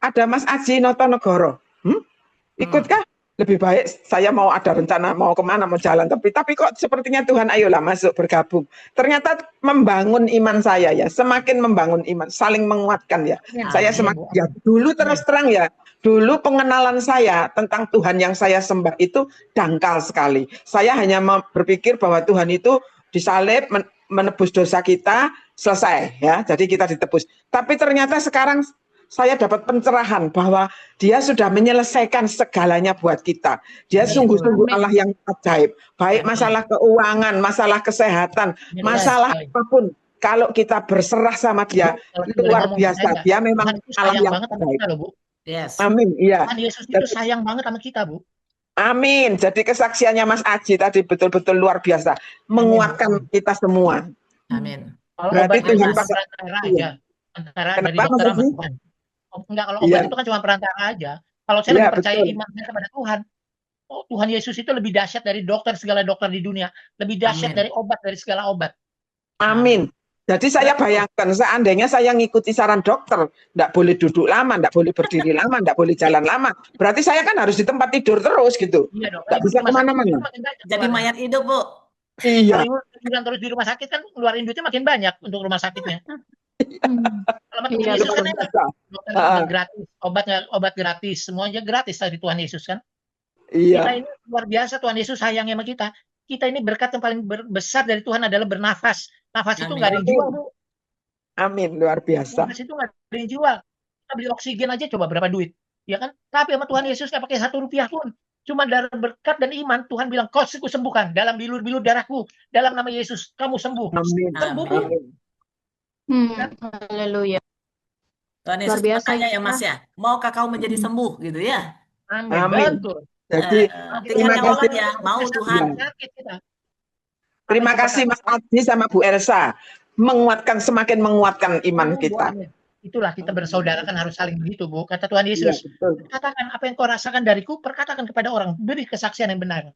ada Mas Aji Notonegoro. Ikutkah? Lebih baik saya mau ada rencana mau kemana, mau jalan. Tapi kok sepertinya Tuhan ayolah masuk bergabung. Ternyata membangun iman saya ya. Semakin membangun iman. Saling menguatkan ya. Saya Amin. semakin ya. Dulu terus terang ya. Dulu pengenalan saya tentang Tuhan yang saya sembah itu dangkal sekali. Saya hanya berpikir bahwa Tuhan itu disalib, menebus dosa kita, selesai ya. Jadi kita ditebus. Tapi ternyata sekarang saya dapat pencerahan bahwa dia sudah menyelesaikan segalanya buat kita. Dia sungguh-sungguh Allah yang ajaib. Baik masalah keuangan, masalah kesehatan, masalah apapun. Kalau kita berserah sama dia, luar biasa. Dia memang Allah yang ajaib. Yes. Amin. Iya. Tuhan Yesus itu sayang banget sama kita, Bu. Amin. Jadi kesaksiannya Mas Aji tadi betul-betul luar biasa. Menguatkan kita semua. Amin. Kalau Berarti obat itu Tuhan cuma pakai perantara iya. aja, antara dari Kenapa dokter Mas sama Haji? Tuhan. Enggak, kalau Iya, obat itu kan cuma perantara aja. Kalau saya iya lebih percaya betul. iman saya kepada Tuhan. Oh, Tuhan Yesus itu lebih dahsyat dari dokter segala dokter di dunia, lebih dahsyat Amin. dari obat dari segala obat. Amin. Jadi saya Betul. bayangkan seandainya saya ngikuti saran dokter, enggak boleh duduk lama, enggak boleh berdiri lama, enggak boleh jalan lama. Berarti saya kan harus di tempat tidur terus gitu. Iya dong. Enggak Ibu di bisa rumah sakit kemana-mana. itu makin banyak Jadi keluarnya. mayat hidup, Bu. Iya. Kalau ibu bilang terus di rumah sakit kan ngeluarin duitnya makin banyak untuk rumah sakitnya. Kalau sama Tuhan Iya, Yesus Luar kan enak. biasa. Dokternya Ah, juga gratis, obat gratis, semuanya gratis dari Tuhan Yesus kan. iya. Kita ini luar biasa, Tuhan Yesus sayangnya sama kita. Kita ini berkat yang paling besar dari Tuhan adalah bernafas. Nafas itu nggak ada yang jual, Bu. Amin, luar biasa. Nafas itu nggak ada yang jual. Kita beli oksigen aja coba berapa duit, ya kan? Tapi sama Tuhan Yesus nggak pakai 1 rupiah pun. Cuma dari berkat dan iman Tuhan bilang, kau sembuhkan dalam bilur-bilur darahku, dalam nama Yesus kamu sembuh. Amin. Sembuh, Bu. Amin. Haleluya. Tuhan Luar Yesus biasa bertanya ya ya. Mas ya, maukah kau menjadi sembuh gitu ya? Amin. Amin. Betul. Jadi Terima terima kasih. ya, mau Tuhan. Sakit kita. Terima kasih Mas Aji sama Bu Elsa, semakin menguatkan iman kita. Amin. Itulah kita bersaudara kan harus saling begitu, Bu. Kata Tuhan Iya, Yesus, betul. katakan apa yang kau rasakan dariku, perkatakan kepada orang, beri kesaksian yang benar.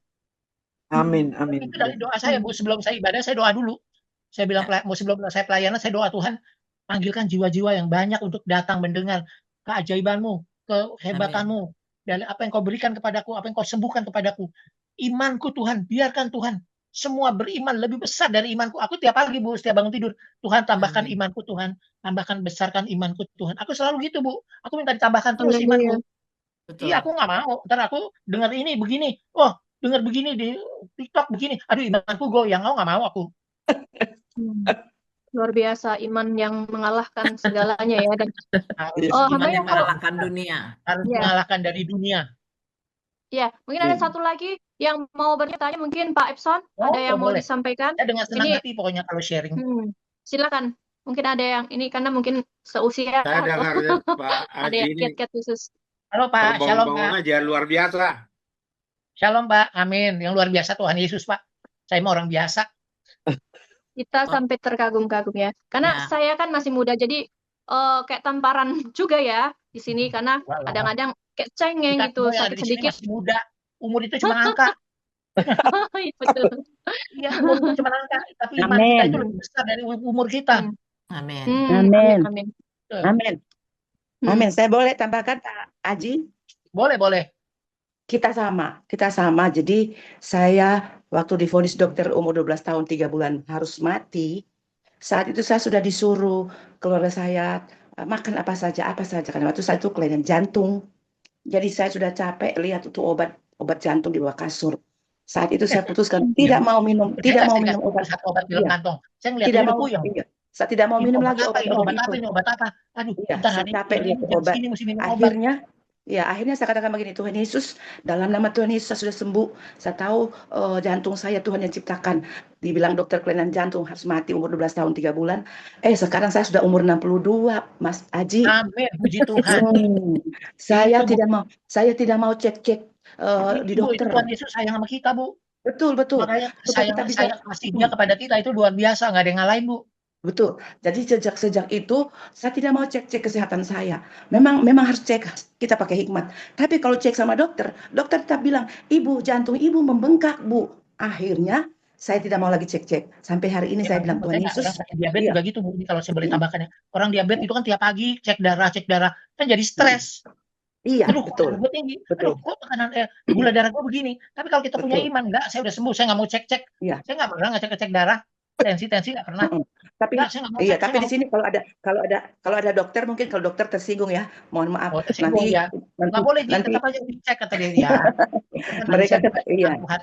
Amin, amin. Itu dari doa saya, Bu. Sebelum saya ibadah, saya doa dulu. Saya bilang, sebelum saya pelayanan, saya doa, Tuhan, panggilkan jiwa-jiwa yang banyak untuk datang mendengar keajaibanmu, kehebatanmu, dari apa yang kau berikan kepadaku, apa yang kau sembuhkan kepadaku. Imanku, Tuhan, biarkan Tuhan semua beriman lebih besar dari imanku. Aku tiap pagi, Bu, setiap bangun tidur, Tuhan tambahkan imanku, Tuhan. Tambahkan, besarkan imanku, Tuhan. Aku selalu gitu, Bu. Aku minta ditambahkan terus imanku. Iya, aku nggak mau. Ntar aku dengar ini begini. Oh, dengar begini di TikTok begini. Aduh, imanku goyang. Aku nggak mau aku. Luar biasa, iman yang mengalahkan segalanya ya. Dan Iman yang mengalahkan dunia. Harus mengalahkan dari dunia. Ya, mungkin ada satu lagi yang mau bertanya, mungkin Pak Epson, ada yang mau boleh. disampaikan? Saya dengan senang Ini, hati pokoknya kalau sharing. silakan. Mungkin ada yang ini karena mungkin seusia. Saya dengarnya Pak Ada Aji yang ini kiat-kiat khusus. Halo Pak, shalom Pak. terbang-bangun aja luar biasa. Shalom Pak, amin. Yang luar biasa Tuhan Yesus Pak. Saya mau orang biasa. Kita sampai terkagum-kagum ya. Karena saya kan masih muda, jadi kayak tamparan juga ya di sini. Karena kadang-kadang kayak cengeng Kita gitu, semua yang ada sakit di sini sedikit. masih muda. Umur itu cuma angka. Betul. Iya, umur itu cuma angka. Tapi iman kita itu lebih besar dari umur kita. Amin. Amin. Amin. Amin. Amin. Saya boleh tambahkan Pak Aji? Boleh, boleh. Kita sama. Jadi saya waktu divonis dokter umur 12 tahun 3 bulan harus mati. Saat itu saya sudah disuruh keluarga saya makan apa saja karena waktu saya itu kelainan jantung. Jadi saya sudah capek lihat itu obat jantung di bawah kasur. Saat itu saya putuskan tidak mau minum obat. Film kantong. Saya ngeliat Tidak dia mau. puyeng. Saya tidak mau minum lagi obat apa? Aduh, Iya, saya capek lihat obat. Akhirnya saya katakan begini, Tuhan Yesus, dalam nama Tuhan Yesus saya sudah sembuh. Saya tahu jantung saya Tuhan yang ciptakan. Dibilang dokter kelainan jantung harus mati umur 12 tahun 3 bulan. Sekarang saya sudah umur 62, Mas Aji. Amin, puji Tuhan. Saya tidak mau cek di dokter. Tuhan Yesus sayang sama kita, Bu. Betul. Makanya sayang kasih dia kepada kita itu luar biasa, nggak ada yang ngalahin, Bu. Betul. Jadi sejak itu saya tidak mau cek kesehatan saya. Memang harus cek, kita pakai hikmat. Tapi kalau cek sama dokter tetap bilang, "Ibu, jantung Ibu membengkak, Bu." Akhirnya saya tidak mau lagi cek. Sampai hari ini saya bilang, Tuhan Yesus. Orang diabetes juga gitu, Bu. Ini kalau saya boleh tambahkan ya. Orang diabetes itu kan tiap pagi cek darah, kan jadi stres. Iya, Aduh, betul. gue tinggi. Aduh, kok tekanan gula darah gue begini. Tapi kalau kita punya iman, enggak, saya udah sembuh, saya nggak mau cek. Saya nggak pernah ngecek darah. Tensi nggak pernah. Tapi di sini kalau ada dokter, mungkin kalau dokter tersinggung ya, mohon maaf. Nanti nggak boleh tetap aja dicek kata dia. Mereka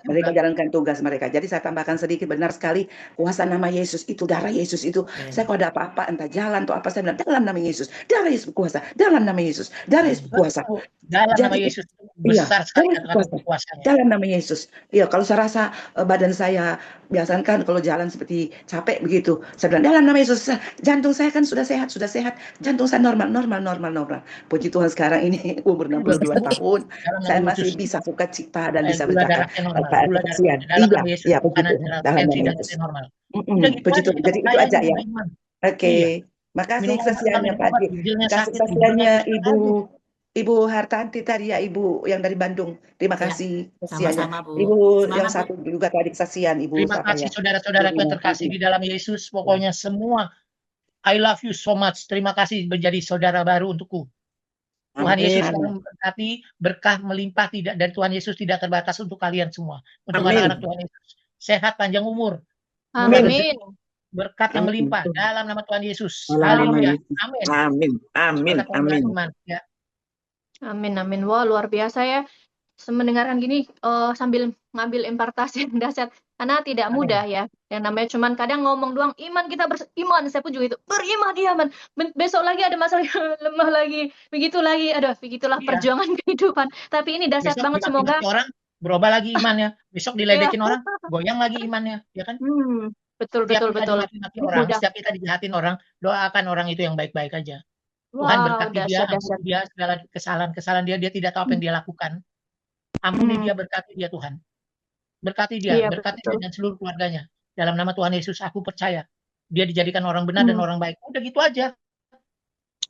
menjalankan tugas mereka. Jadi saya tambahkan sedikit, benar sekali, kuasa nama Yesus itu, darah Yesus itu. Saya kalau ada apa-apa entah jalan atau apa, saya bilang dalam nama Yesus, darah Yesus berkuasa, dalam nama Yesus, darah Yesus berkuasa. Dalam nama Yesus besar sekali kuasanya. Dalam nama Yesus. Iya, kalau saya rasa badan saya biasakan kalau jalan seperti lagi capek begitu. Saya bilang dalam nama Yesus, jantung saya kan sudah sehat, jantung saya normal. Puji Tuhan sekarang ini umur 62 tahun, Dalam saya nama masih Yesus. bisa sukacita dan bisa Gula bercakap. darahnya normal, Pak gula kasihan. darahnya dalam nama Iya, Yesus, iya, puji tekanan Tuhan, dalam tensi nama darahnya Yesus. normal. Udah gitu Puji aja, Tuhan. kita Jadi itu percaya aja dengan ya. beriman. Oke, Iya, makasih minum obat, kesaksiannya minum Pak obat, Haji. ginjalnya Kasih sakit, kesaksiannya ginjalnya sakit. Ibu Hartanti tadi ya, Ibu yang dari Bandung. Terima Ya, kasih kesaksiannya. sama-sama Bu. Ibu yang Semangat Bu. satu juga tadi kesaksian Ibu Terima siapa kasih ya? saudara-saudaraku yang terkasih di dalam Yesus. Pokoknya semua, I love you so much. Terima kasih menjadi saudara baru untukku. Tuhan Yesus Amin. selalu memberkati, berkah melimpah tidak dari Tuhan Yesus tidak terbatas untuk kalian semua. Untuk Amin. anak-anak Tuhan Yesus. Sehat, panjang umur. Amin. Berkat yang Amin. melimpah dalam nama Tuhan Yesus. Dalam nama Haleluya. Yesus. Amin. Amin. Amin. Berkat yang Amin. beriman. Ya. Amin, amin. Wah, luar biasa ya. Mendengarkan gini sambil ngambil impartasi yang dahsyat. Karena tidak Amin. mudah ya. Yang namanya cuman kadang ngomong doang, iman kita beriman. Saya pun juga itu, beriman dia, man. Besok lagi ada masalah yang lemah lagi. Begitu lagi. Aduh, begitulah Iya. perjuangan kehidupan. Tapi ini dahsyat Besok banget, semoga. dimaki-maki orang, berubah lagi imannya. Besok diledekin orang, goyang lagi imannya. Ya kan? Betul, Setiap betul, kita betul. dimaki-maki orang, Mudah. setiap kita dijahatin orang, doakan orang itu yang baik-baik aja. Tuhan Wow, berkati dia, dahsyat, ampuni dahsyat. dia segala kesalahan dia tidak tahu apa yang dia lakukan. Ampuni dia, berkati dia Tuhan. Berkati dia, Iya, berkati betul. dia dan seluruh keluarganya. Dalam nama Tuhan Yesus, aku percaya. Dia dijadikan orang benar dan orang baik. Udah gitu aja.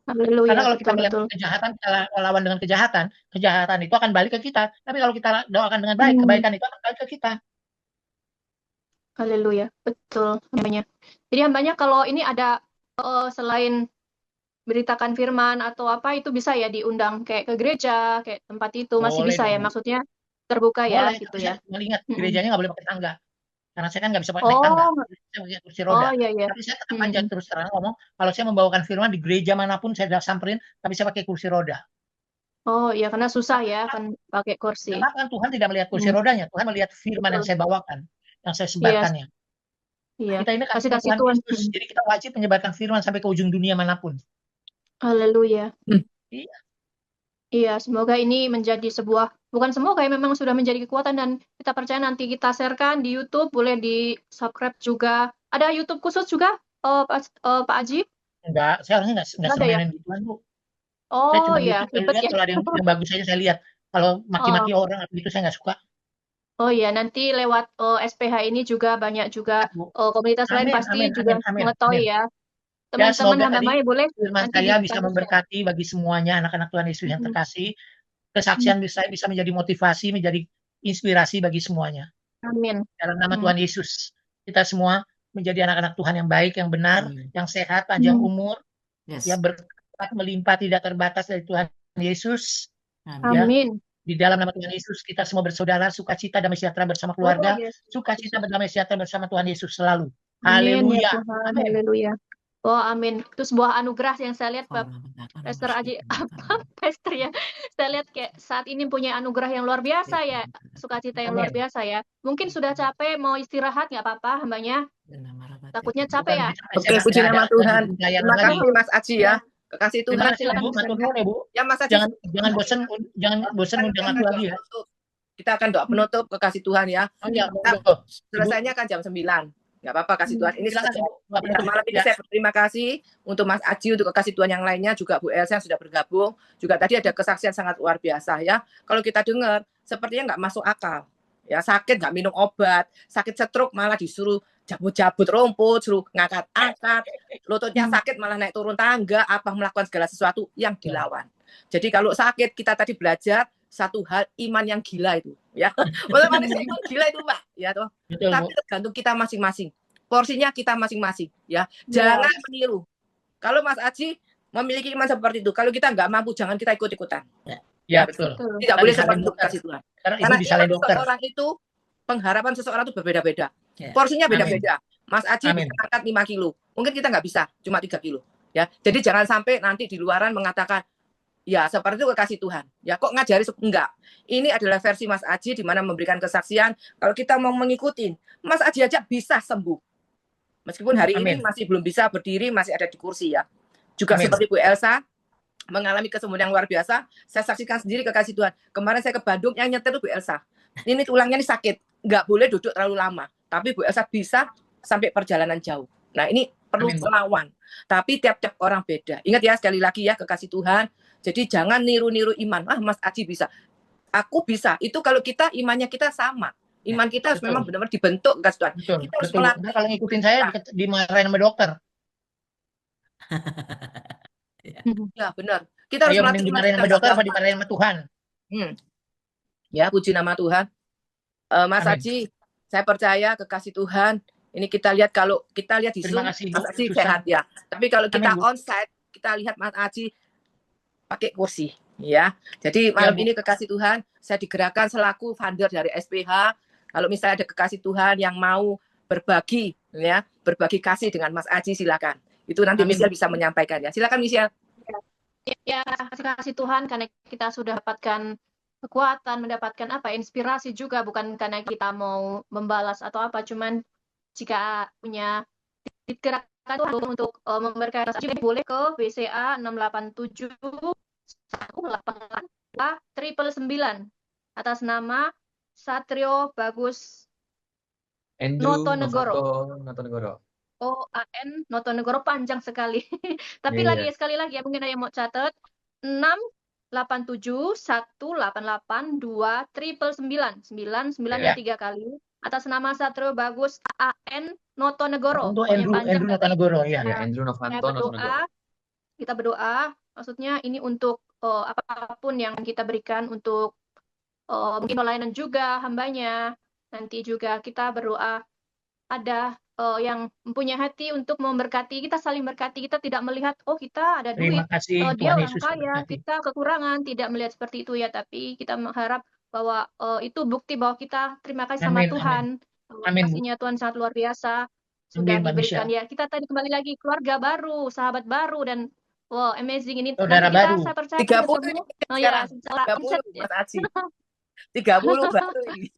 Haleluya, Karena kalau kita betul, melihat betul. kejahatan, kita lawan dengan kejahatan, kejahatan itu akan balik ke kita. Tapi kalau kita doakan dengan baik, kebaikan itu akan balik ke kita. Haleluya, betul namanya. Jadi hambanya kalau ini ada selain beritakan firman atau apa itu bisa ya diundang kayak ke gereja, kayak tempat itu masih Boleh bisa ya, dong. maksudnya terbuka ya Boleh, gitu tapi ya. saya ingat gerejanya nggak boleh pakai tangga. Karena saya kan nggak bisa naik tangga. Oh, Saya pakai kursi roda. iya iya. Tapi saya tetap aja terus terang ngomong, kalau saya membawakan firman di gereja manapun saya sudah samperin, tapi saya pakai kursi roda. Oh iya, karena susah ya kan pakai kursi. Karena kan Tuhan tidak melihat kursi rodanya, Tuhan melihat firman yang saya bawakan, yang saya sebarkannya. Iya. Kita ini Kasih kasih Tuhan Tuhan. Yesus, jadi kita wajib menyebarkan firman sampai ke ujung dunia manapun. Haleluya. Iya. Iya, semoga ini menjadi sebuah, bukan semoga ya, memang sudah menjadi kekuatan dan kita percaya nanti kita sharekan di YouTube, boleh di subscribe juga. Ada YouTube khusus juga, Pak Aji? Enggak, saya orangnya enggak Ada ya? semenin gituan, Bu. Saya Oh cuma iya, YouTube, ribet lihat ya. kalau ada yang bagus aja saya lihat. Kalau maki-maki orang atau itu saya nggak suka. Oh iya, nanti lewat SPH ini juga banyak juga komunitas lain Amin, pasti amin, juga amin, amin, mengetahui amin. ya. Ya, Teman-teman semoga hamba tadi Maya boleh firman nanti saya bisa di-share. memberkati bagi semuanya anak-anak Tuhan Yesus yang terkasih. Kesaksian saya bisa menjadi motivasi, menjadi inspirasi bagi semuanya. Amin. Dalam nama Tuhan Yesus, kita semua menjadi anak-anak Tuhan yang baik, yang benar, yang sehat, panjang umur, yang berkat melimpah tidak terbatas dari Tuhan Yesus. Ya, Amin. di dalam nama Tuhan Yesus kita semua bersaudara, sukacita damai sejahtera bersama keluarga, sukacita berdamai sejahtera bersama Tuhan Yesus selalu. Amin ya Haleluya. Tuhan, Amin. haleluya. Oh amin. Itu sebuah anugerah yang saya lihat Pak Pastor Aji, Pastor ya. Saya lihat kayak saat ini punya anugerah yang luar biasa ya, sukacita yang luar biasa ya. Mungkin sudah capek mau istirahat nggak apa-apa hambanya. Takutnya capek ya. Oke, puji nama Tuhan. Terima kasih Mas Aji ya. Kekasih Terima Tuhan. kasih Bu, matur nuwun ya Bu. Ya Mas Aji. Jangan bosan undang aku lagi ya. Kita akan doa penutup kekasih Tuhan ya. Oh iya, Selesainya kan jam 9. Nggak apa-apa kasih Tuhan. Ini malam ini Ya. saya berterima kasih untuk Mas Aji, untuk kekasih Tuhan yang lainnya, juga Bu Elsa yang sudah bergabung. Juga tadi ada kesaksian sangat luar biasa ya. Kalau kita dengar, sepertinya nggak masuk akal. Ya, sakit nggak minum obat, sakit stroke malah disuruh jabut-jabut rumput, suruh ngangkat-angkat, lututnya sakit malah naik turun tangga, apa melakukan segala sesuatu yang dilawan. Jadi kalau sakit kita tadi belajar satu hal, iman yang gila itu ya. Oleh manusia iman gila itu Pak ya toh. Betul, tapi Bu. tergantung kita masing-masing, porsinya kita masing-masing ya. Jangan meniru. Kalau Mas Aji memiliki iman seperti itu, kalau kita nggak mampu jangan kita ikut-ikutan. Ya betul. Tidak boleh seperti itu kasih Tuhan. Karena Karena ibu disalin iman dokter. seseorang itu, pengharapan seseorang itu berbeda-beda. Porsinya beda-beda. Mas Aji Amin. bisa angkat 5 kilo. Mungkin kita nggak bisa, cuma 3 kilo. Ya, jadi jangan sampai nanti di luaran mengatakan, ya seperti itu kekasih Tuhan. Ya kok ngajari enggak. Ini adalah versi Mas Aji di mana memberikan kesaksian. Kalau kita mau mengikuti, Mas Aji aja bisa sembuh. Meskipun hari ini masih belum bisa berdiri, masih ada di kursi ya. Juga seperti Bu Elsa mengalami kesembuhan yang luar biasa. Saya saksikan sendiri kekasih Tuhan. Kemarin saya ke Bandung, yang nyetir itu Bu Elsa. Ini tulangnya ini sakit, nggak boleh duduk terlalu lama. Tapi Bu Elsa bisa sampai perjalanan jauh. Nah, ini perlu Amin, Bu. lawan. Tapi tiap-tiap orang beda. Ingat ya, sekali lagi ya, kekasih Tuhan. Jadi jangan niru-niru iman. Ah, Mas Aji bisa. Aku bisa. Itu kalau kita imannya kita sama. Iman kita harus betul. memang benar-benar dibentuk kekasih Tuhan. Betul, Kita harus betul. melatih. Ntar kalau ngikutin saya dimarahin sama dokter. Ya, benar. Kita harus Ayo melatih mending iman dimarahin kita sama nggak dokter apa gampang. dimarahin sama Tuhan? Ya, puji nama Tuhan. Mas Amin. Aji, saya percaya kekasih Tuhan. Ini kita lihat, kalau kita lihat di Terima Zoom, kasih, Bu. Mas Aji Susan. sehat ya. Tapi kalau kita Amin, Bu. onsite, kita lihat Mas Aji pakai kursi, ya. Jadi Ya, malam Bu. ini kekasih Tuhan, saya digerakkan selaku founder dari SPH. Kalau misalnya ada kekasih Tuhan yang mau berbagi, ya, berbagi kasih dengan Mas Aji, silakan. Itu nanti Amin, Michelle Bu. bisa menyampaikan ya. Silakan Michelle. Ya, kasih Tuhan karena kita sudah dapatkan kekuatan, mendapatkan inspirasi juga, bukan karena kita mau membalas atau apa, cuman jika punya digerakkan Tuhan untuk memberkati Mas Aji, boleh ke BCA 687 188 atas nama Satrio Bagus Andrew Notonegoro. Notonegoro. OAN Notonegoro, panjang sekali. Tapi Iya. sekali lagi ya, mungkin ada yang mau catat. 687 188 2 999 Ya. 3 kali atas nama Satrio Bagus AN Notonegoro. Untuk Pokoknya panjang Andrew tapi Notonegoro ya. Ya, Andrew saya Novanto Notonegoro. kita berdoa, maksudnya ini untuk apapun yang kita berikan untuk mungkin pelayanan juga hambanya. Nanti juga kita berdoa ada yang mempunyai hati untuk memberkati, kita saling berkati, kita tidak melihat kita ada duit, Terima kasih dia Tuhan orang Yesus kaya, memberkati. kita kekurangan, tidak melihat seperti itu ya, tapi kita mengharap bahwa itu bukti bahwa kita terima kasih sama Amin, Tuhan. Amin, Bu. Kasihnya Tuhan sangat luar biasa, sudah Amin, Mbak diberikan Michelle. ya. Kita tadi kembali lagi keluarga baru, sahabat baru, dan wow, amazing ini. Saudara Nanti kita, baru. saya percaya kita 30 semua. ini Oh ya, sekarang. salah 30 pencet ya. Mas Aji. 30 baru ini.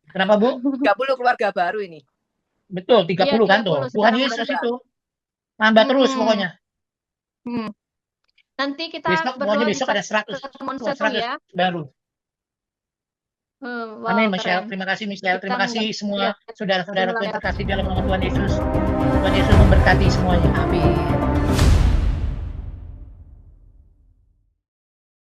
Kenapa, Bu? 30 keluarga baru ini. Betul, 30 kan tuh. 30 Tuhan sekarang Yesus mereka. itu. Nambah terus pokoknya. Nanti kita Besok, pokoknya berdoa besok ada 100. ketemuan Wah, settle 100 ya. baru. Wow, Amin, Michelle. keren. Terima kasih, Michelle. Terima Kita kasih semua ya, saudara-saudaraku yang terima kasih. terkasih dalam nama Tuhan Yesus. Tuhan Yesus memberkati semuanya. Amin.